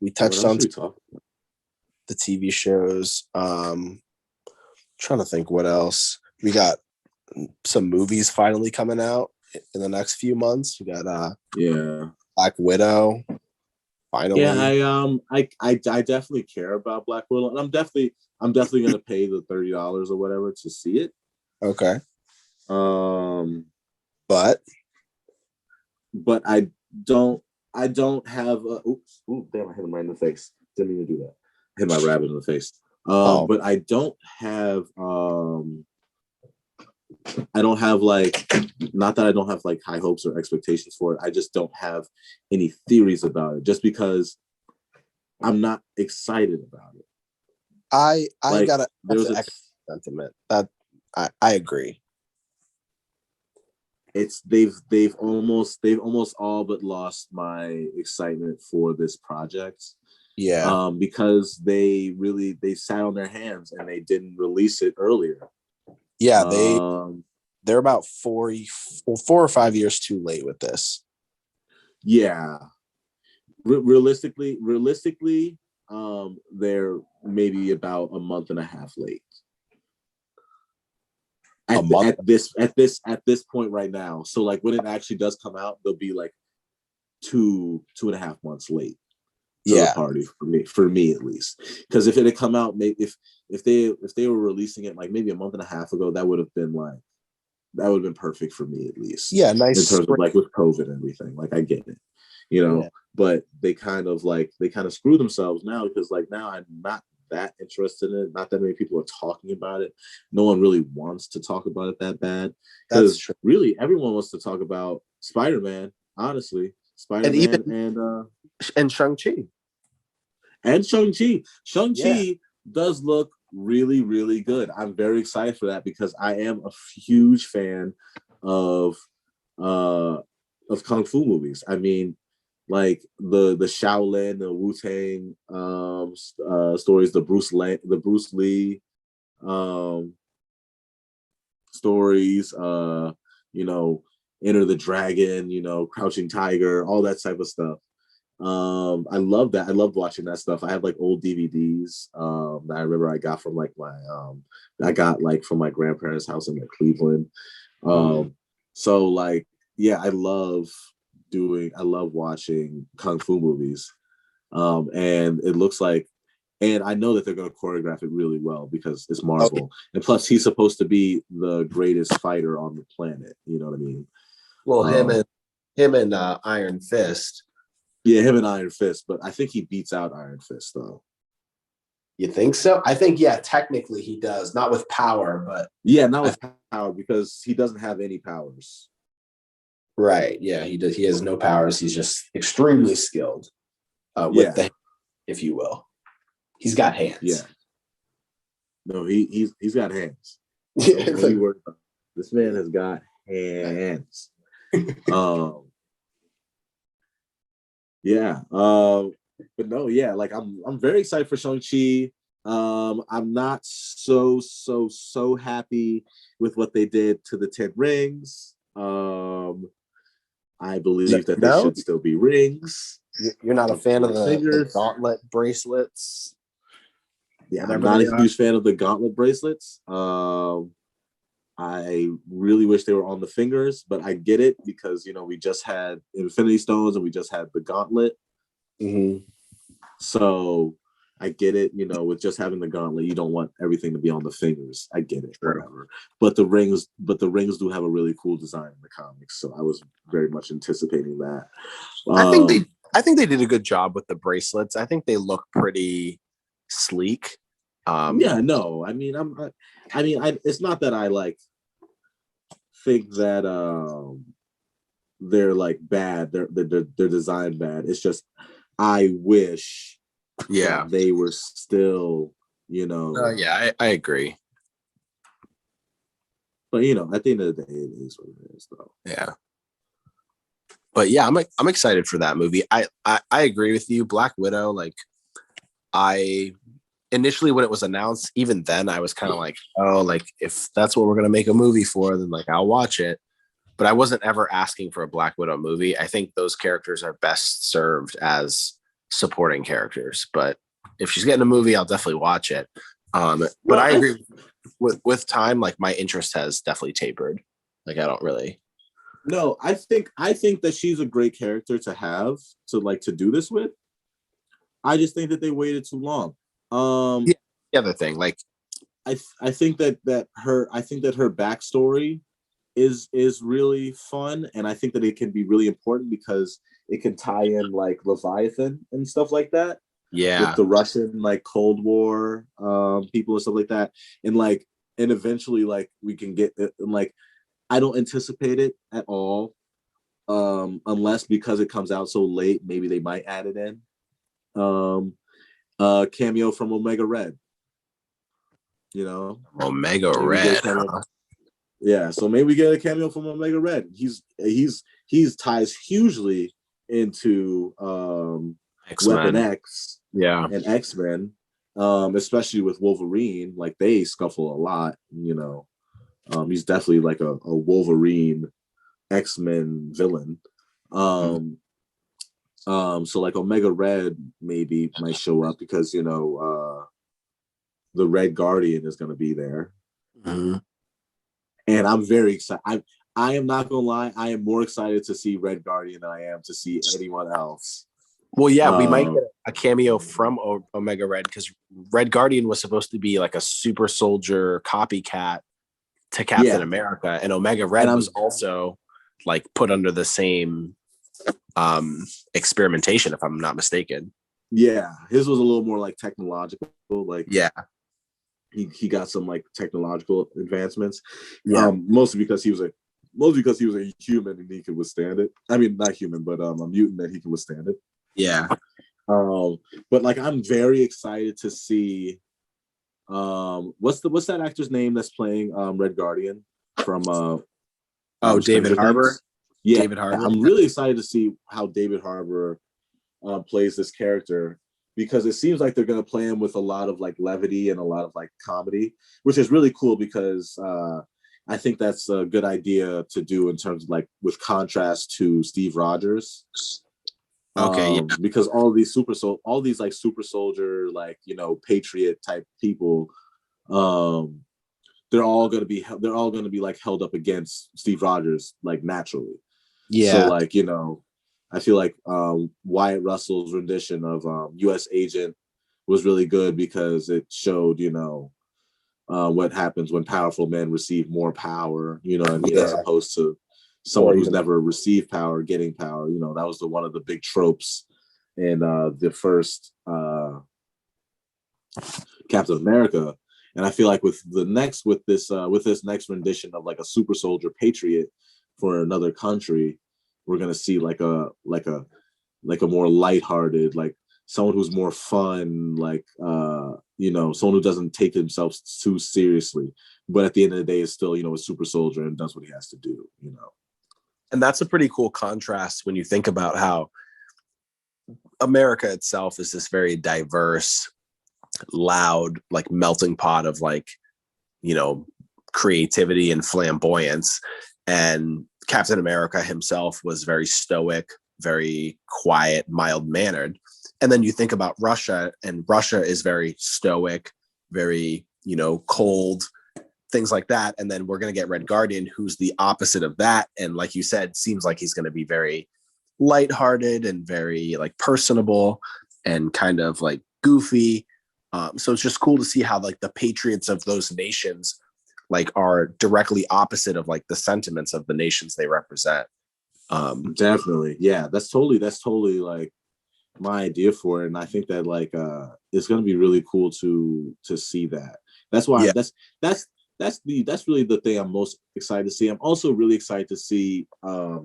We touched on the TV shows. Trying to think what else. We got some movies finally coming out in the next few months. We got Black Widow. Finally. Yeah, I definitely care about Black Widow, and I'm definitely gonna pay the $30 or whatever to see it. Okay. But I don't have oops, damn, I hit him right in the face. Didn't mean to do that. I hit my rabbit in the face. But I don't have like, not that I don't have like high hopes or expectations for it. I just don't have any theories about it, just because I'm not excited about it. I like, got there's a sentiment that I agree. They've almost all but lost my excitement for this project. Yeah. Because they sat on their hands and they didn't release it earlier. Yeah, they're about 4 or 5 years too late with this. Yeah. Realistically, they're maybe about a month and a half late. At this point right now. So like when it actually does come out, they'll be like 2.5 months late. The party for me at least. Because if it had come out, maybe if they were releasing it like maybe a month and a half ago, that would have been perfect for me at least. Yeah, nice. In terms of like with COVID and everything, like I get it, you know. Yeah. But they kind of screw themselves now, because like now I'm not that interested in it. Not that many people are talking about it. No one really wants to talk about it that bad. Because really, everyone wants to talk about Spider-Man. Honestly, Spider-Man and Shang-Chi. And Shang-Chi does look really, really good. I'm very excited for that, because I am a huge fan of kung fu movies. I mean, like the Shaolin, the Wu-Tang stories, the Bruce Lee stories, you know, Enter the Dragon, you know, Crouching Tiger, all that type of stuff. I love that. I loved watching that stuff. I have like old DVDs that I remember I got from like from my grandparents' house in like Cleveland. So like yeah, I love watching kung fu movies. And it looks like, and I know that they're going to choreograph it really well because it's Marvel, and plus he's supposed to be the greatest fighter on the planet. You know what I mean? Well, him and Iron Fist. Yeah, him and Iron Fist, but I think he beats out Iron Fist though. You think so? I think technically he does, not with power, but yeah, not with power because he doesn't have any powers. Right. Yeah, he does. He has no powers. He's just extremely skilled with the, if you will. He's got hands. Yeah. No, he's got hands. Yeah, this man has got hands. Yeah. But no, yeah, like I'm very excited for Shang-Chi. I'm not so happy with what they did to the 10 rings. I believe that they should still be rings. You're not a fan of the gauntlet bracelets? Yeah, I'm not a huge fan of the gauntlet bracelets. I really wish they were on the fingers, but I get it because, we just had Infinity Stones and we just had the gauntlet. Mm-hmm. So I get it, with just having the gauntlet, you don't want everything to be on the fingers. I get it, whatever. But the rings do have a really cool design in the comics, so I was very much anticipating that. I think they did a good job with the bracelets. I think they look pretty sleek. Yeah, no, I mean, it's not that I like think that they're like bad. They're designed bad. It's just I wish that they were still, yeah, I agree. But at the end of the day, it is what it is, though. Yeah. But yeah, I'm excited for that movie. I agree with you. Black Widow, like I initially when it was announced, even then I was kind of like, oh, like if that's what we're gonna make a movie for, then like I'll watch it. But I wasn't ever asking for a Black Widow movie. I think those characters are best served as supporting characters. But if she's getting a movie, I'll definitely watch it. But I agree with time, like my interest has definitely tapered. Like I don't really. No, I think that she's a great character to have to do this with. I just think that they waited too long. The other thing, like I think that her backstory is really fun, and I think that it can be really important because it can tie in like Leviathan and stuff like that. Yeah, with the Russian like Cold War people and stuff like that, and eventually like we can get and like I don't anticipate it at all, unless because it comes out so late, maybe they might add it in. Cameo from Omega Red. Omega Red. Yeah, so maybe we get a cameo from Omega Red. He's ties hugely into X-Men. Weapon X, yeah, and X-Men, especially with Wolverine. Like they scuffle a lot. He's definitely like a Wolverine X-Men villain. So like Omega Red maybe might show up because the Red Guardian is going to be there. Mm-hmm. And I'm very excited. I am not gonna lie. I am more excited to see Red Guardian than I am to see anyone else. Well, yeah, we might get a cameo from Omega Red because Red Guardian was supposed to be like a super soldier copycat to Captain America, and Omega Red was also like put under the same experimentation, if I'm not mistaken. Yeah, his was a little more like technological, like he got some like technological advancements. Mostly because he was a human and he could withstand it. I mean, not human, but a mutant that he could withstand it. Yeah. But like I'm very excited to see what's that actor's name that's playing Red Guardian from David Harbour. Yeah, David Harbour. I'm really excited to see how David Harbour plays this character, because it seems like they're going to play him with a lot of like levity and a lot of like comedy, which is really cool because I think that's a good idea to do in terms of like with contrast to Steve Rogers. Okay, yeah, Because all these like super soldier, like, you know, patriot type people, um, they're all gonna be like held up against Steve Rogers, like, naturally. So, yeah, like, you know, I feel like Wyatt Russell's rendition of U.S. Agent was really good because it showed, you know, what happens when powerful men receive more power, you know what I mean, as yeah, opposed to or someone who's even never received power getting power. You know, that was one of the big tropes in the first Captain America. And I feel like with this next rendition of like a super soldier patriot for another country, we're gonna see like a more lighthearted, like someone who's more fun, like you know, someone who doesn't take himself too seriously, but at the end of the day is still, you know, a super soldier and does what he has to do, you know. and that's a pretty cool contrast when you think about how America itself is this very diverse, loud, like melting pot of like, you know, creativity and flamboyance. And Captain America himself was very stoic, very quiet, mild mannered. And then you think about Russia, and Russia is very stoic, very, you know, cold, things like that. And then we're going to get Red Guardian, who's the opposite of that. And like you said, seems like he's going to be very lighthearted and very like personable and kind of like goofy. So it's just cool to see how like the patriots of those nations like are directly opposite of like the sentiments of the nations they represent. Definitely, yeah, that's totally like my idea for it, and I think that like it's gonna be really cool to see that. That's why Yeah. that's really the thing I'm most excited to see. I'm also really excited to see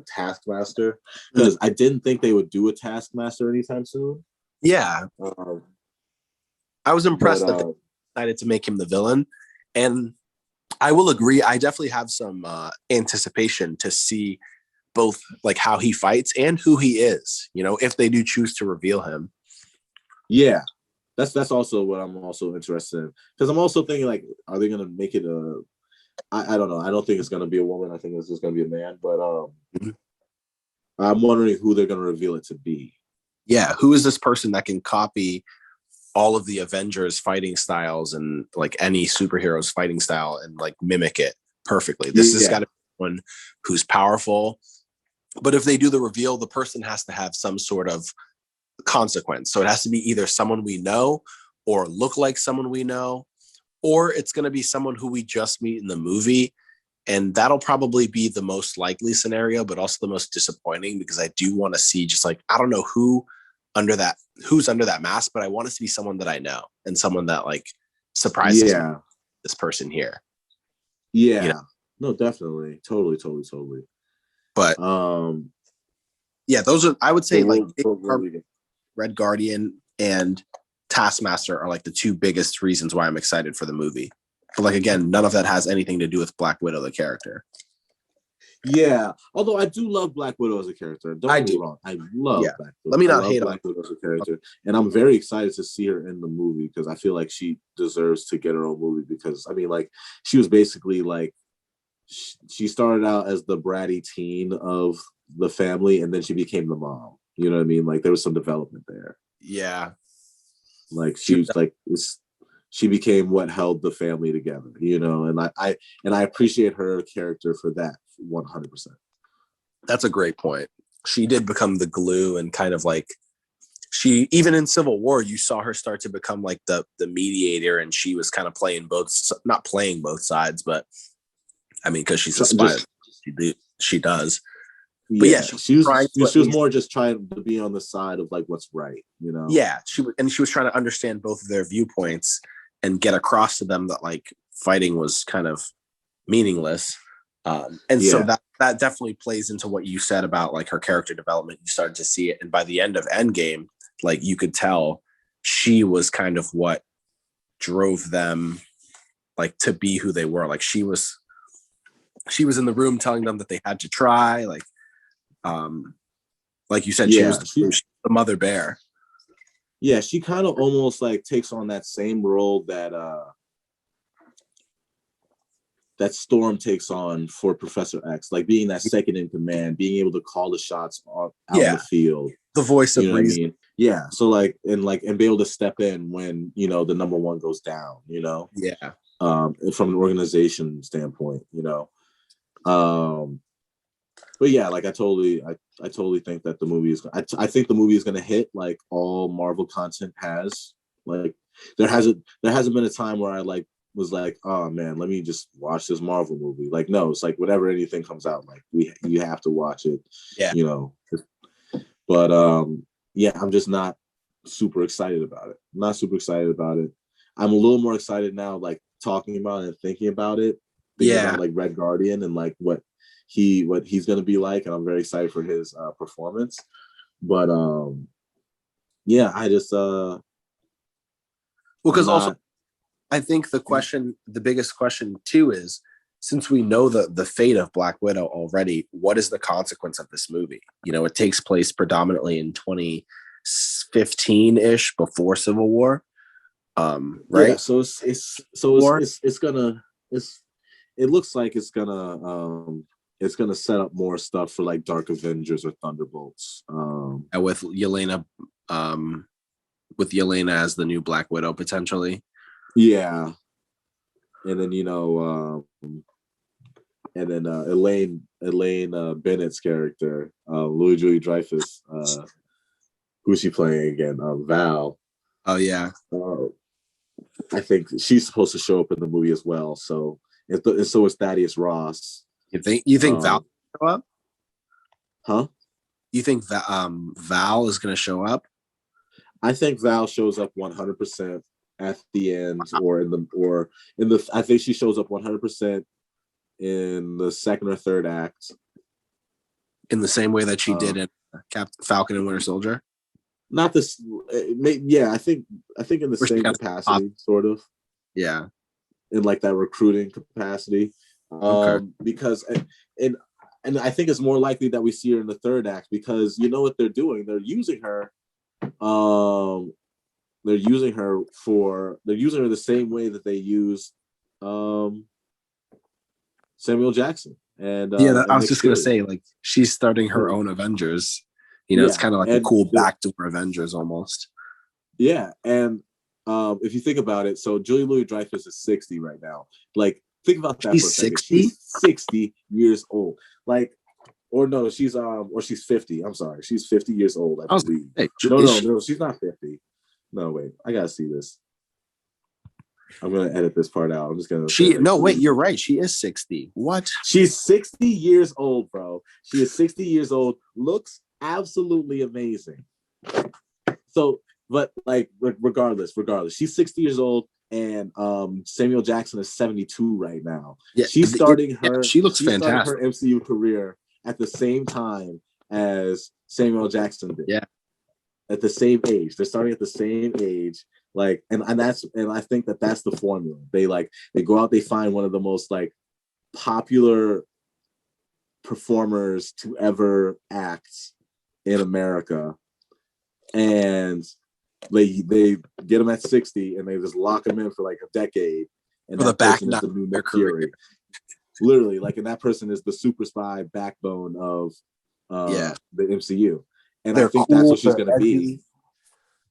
Taskmaster, because I didn't think they would do a Taskmaster anytime soon. Yeah. Um, I was but impressed that they decided to make him the villain. And I will agree. I definitely have some anticipation to see both like how he fights and who he is, you know, if they do choose to reveal him. yeah, that's also what I'm also interested in, because I'm also thinking like, are they gonna make it a I don't know. I don't think it's gonna be a woman. I think it's just gonna be a man. But Mhm. I'm wondering who they're gonna reveal it to be. Yeah. Who is this person that can copy all of the Avengers fighting styles and like any superhero's fighting style and like mimic it perfectly? This has got Yeah, to be one who's powerful. But if they do the reveal, the person has to have some sort of consequence. So it has to be either someone we know or look like someone we know, or it's going to be someone who we just meet in the movie. And that'll probably be the most likely scenario, but also the most disappointing, because I do want to see just like, I don't know under that, who's under that mask, but I want it to be someone that I know and someone that like surprises me. yeah, This person here, you know, yeah. No, definitely, totally, totally, totally. but Um, yeah, those are, I would say like what we Red Guardian and Taskmaster are like the two biggest reasons why I'm excited for the movie. But like again, none of that has anything to do with Black Widow, the character. Yeah, although I do love Black Widow as a character. Don't I get me do. wrong, I love Yeah. Black Let Widow. me I not love hate on. Black Widow as a character, and I'm very excited to see her in the movie, because I feel like she deserves to get her own movie. Because I mean, like, she was basically like, she started out as the bratty teen of the family, and then she became the mom. You know what I mean? Like, there was some development there. Yeah. Like, She, she was like, she became what held the family together. You know, and I appreciate her character for that 100%. that's a great point. She did become the glue, and kind of like she, even in Civil War, you saw her start to become like the mediator, and she was kind of playing both, not playing both sides, but I mean, because she's a spy, Just she does. But yeah, yeah, she was trying to at she was least, more just trying to be on the side of like what's right, you know. yeah, she was trying to understand both of their viewpoints and get across to them that like fighting was kind of meaningless. And so Yeah, that definitely plays into what you said about like her character development. You started to see it, and by the end of Endgame, like you could tell she was kind of what drove them like to be who they were. Like she was in the room telling them that they had to try. Um, like you said, she was yeah, she the mother bear. yeah, she kind of almost like takes on that same role that Storm takes on for Professor X, like being that second in command, being able to call the shots out in Yeah, the field. The voice You of know what I reason. mean? Yeah. So and be able to step in when, the number one goes down, Yeah. from an organization standpoint, Um, but yeah, like I totally think that the movie is. I think the movie is going to hit like all Marvel content has. Like there hasn't been a time where I like was like, oh man, let me just watch this Marvel movie. Like no, it's like whenever anything comes out, like you have to watch it. Yeah. You know, but yeah, I'm just not super excited about it. I'm not super excited about it. I'm a little more excited now, like talking about it and thinking Yeah. about like Red Guardian and like what he's gonna be like, and I'm very excited for his performance. But yeah, Well, I'm because also not. I think the biggest question too is, since we know the fate of Black Widow already, what is the consequence of this movie? It takes place predominantly in 2015 ish, before Civil War. Yeah, Right? so War it's gonna it's it looks like it's gonna set up more stuff for like Dark Avengers or Thunderbolts. with Yelena, with Yelena as the new Black Widow potentially. Yeah, and then Elaine Bennett's character, Louis Julie Dreyfus, who's she playing again? Val. Oh yeah. Uh, I think she's supposed to show up in the movie as well. So and so is Thaddeus Ross. You think Val Um, show up? huh? You think that Val is going to show up? I think Val shows up 100% at the end, or in the. I think she shows up 100% in the second or third act. In the same way that she Uh, did in Falcon and Winter Soldier? not this. Yeah, I think in the Where she same kind of popped. capacity, sort of Yeah. in like that recruiting capacity. Okay. Because and and I think it's more likely that we see her in the third act because you know what they're doing. They're using her. Um, they're using her the same way that they used um Samuel Jackson Yeah, I and was Nick just gonna Fury. say, like, she's starting her own Avengers. It's Yeah, kind of like a and cool backdoor Avengers almost. yeah, and if you think about it, so Julie Louis Dreyfus is 60 right now. Like, think about that for a She's second. 60. She's 60 years old. Like, or no, she's 50. I'm sorry, she's 50 years old, I I was believe. hey, No, is no, she? no, she's not 50. No, wait, I gotta see this. I'm gonna edit this part out. I'm just gonna say I No, wait, believe. you're right. She is 60. What? She's 60 years old, bro. She is 60 years old. Looks absolutely amazing. So, but like regardless, she's 60 years old, and Samuel Jackson is 72 right now. Yeah, She's starting her she looks she's starting her fantastic. MCU career at the same time as Samuel Jackson did. Yeah. At the same age. They're starting at the same age. Like and I think that's the formula. They go out, they find one of the most like popular performers to ever act in America, and they get them at 60 and they just lock them in for like a decade, and For the that back person is nine the new of her Nick career. Fury. Literally, like, and that person is the super spy backbone of Yeah. the MCU. And I They're think that's cool. what she's They're gonna be. edgy.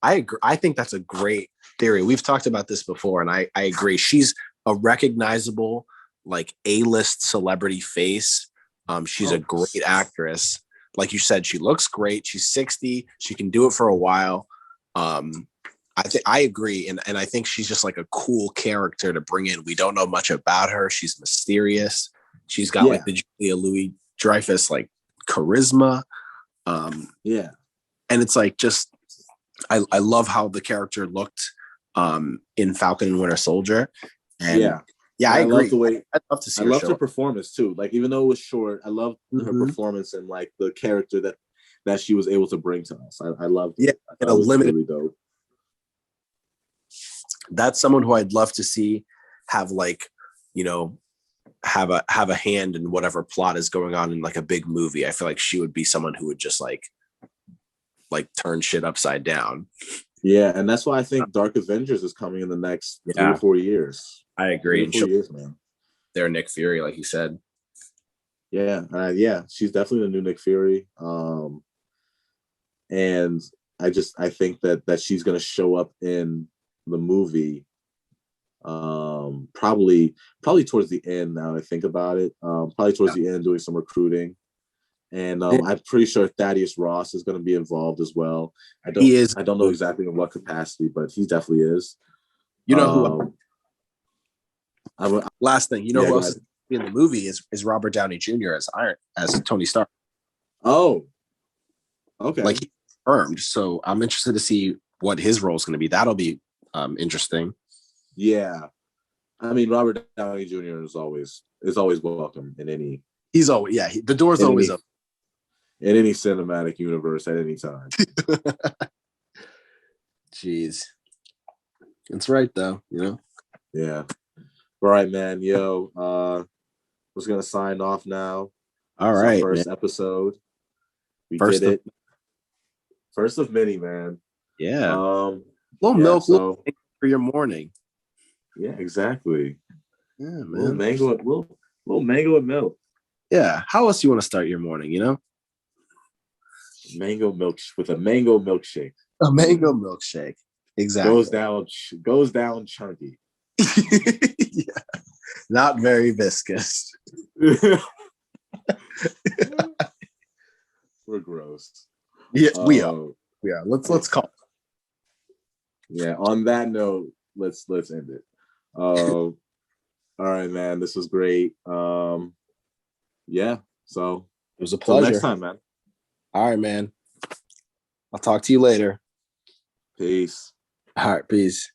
I agree. I think that's a great theory. We've talked about this before, and I agree. She's a recognizable, like, A-list celebrity face. She's a Oh, great actress. Like you said, she looks great. She's 60. She can do it for a while. I agree, and I think she's just like a cool character to bring in. We don't know much about her. She's mysterious. She's got yeah, like the Julia Louis Dreyfus like charisma. yeah, And it's like just I love how the character looked in Falcon and Winter Soldier. And yeah. yeah, And I I love agree. the way I'd love to I see her loved show her up. performance too. Like, even though it was short, I loved her Mm-hmm. performance and like the character that she was able to bring to us. I loved Yeah, it. I in thought a it was limited. really dope. That's someone who I'd love to see have like, have a hand in whatever plot is going on in like a big movie. I feel like she would be someone who would just like turn shit upside down. Yeah, and that's why I think Dark Avengers is coming in the next 3 or 4 years. I agree. 3 or 4 years, man. They're Nick Fury, like you said. Yeah, yeah, she's definitely the new Nick Fury. and I think that she's gonna show up in the movie. Probably towards the end. Now I think about it, probably towards the end, doing some recruiting, and I'm pretty sure Thaddeus Ross is going to be involved as well. He is. I don't know exactly in what capacity, but he definitely is. You know who? Last thing, you know who else is in the movie is Robert Downey Jr. as Tony Stark. Oh, okay. Like, he confirmed. So I'm interested to see what his role is going to be. That'll be interesting. Yeah, I mean, Robert Downey Jr. is always welcome in any. He's always the door's always open in any cinematic universe at any time. Jeez, it's right though, you know. Yeah. All right, man. Yo, was gonna sign off now. All right, first episode. We did it. First of many, man. Yeah. Little milk for your morning. Yeah, exactly. Yeah, man. Little mango and milk. Yeah. How else do you want to start your morning, you know? Mango milk with a mango milkshake. A mango milkshake. Exactly. Goes down chunky. Yeah. Not very viscous. We're gross. Yeah, we are. Yeah. Let's call. Yeah. On that note, let's end it. All right, man. This was great. Yeah. So it was a pleasure. Next time, man. All right, man. I'll talk to you later. Peace. All right, peace.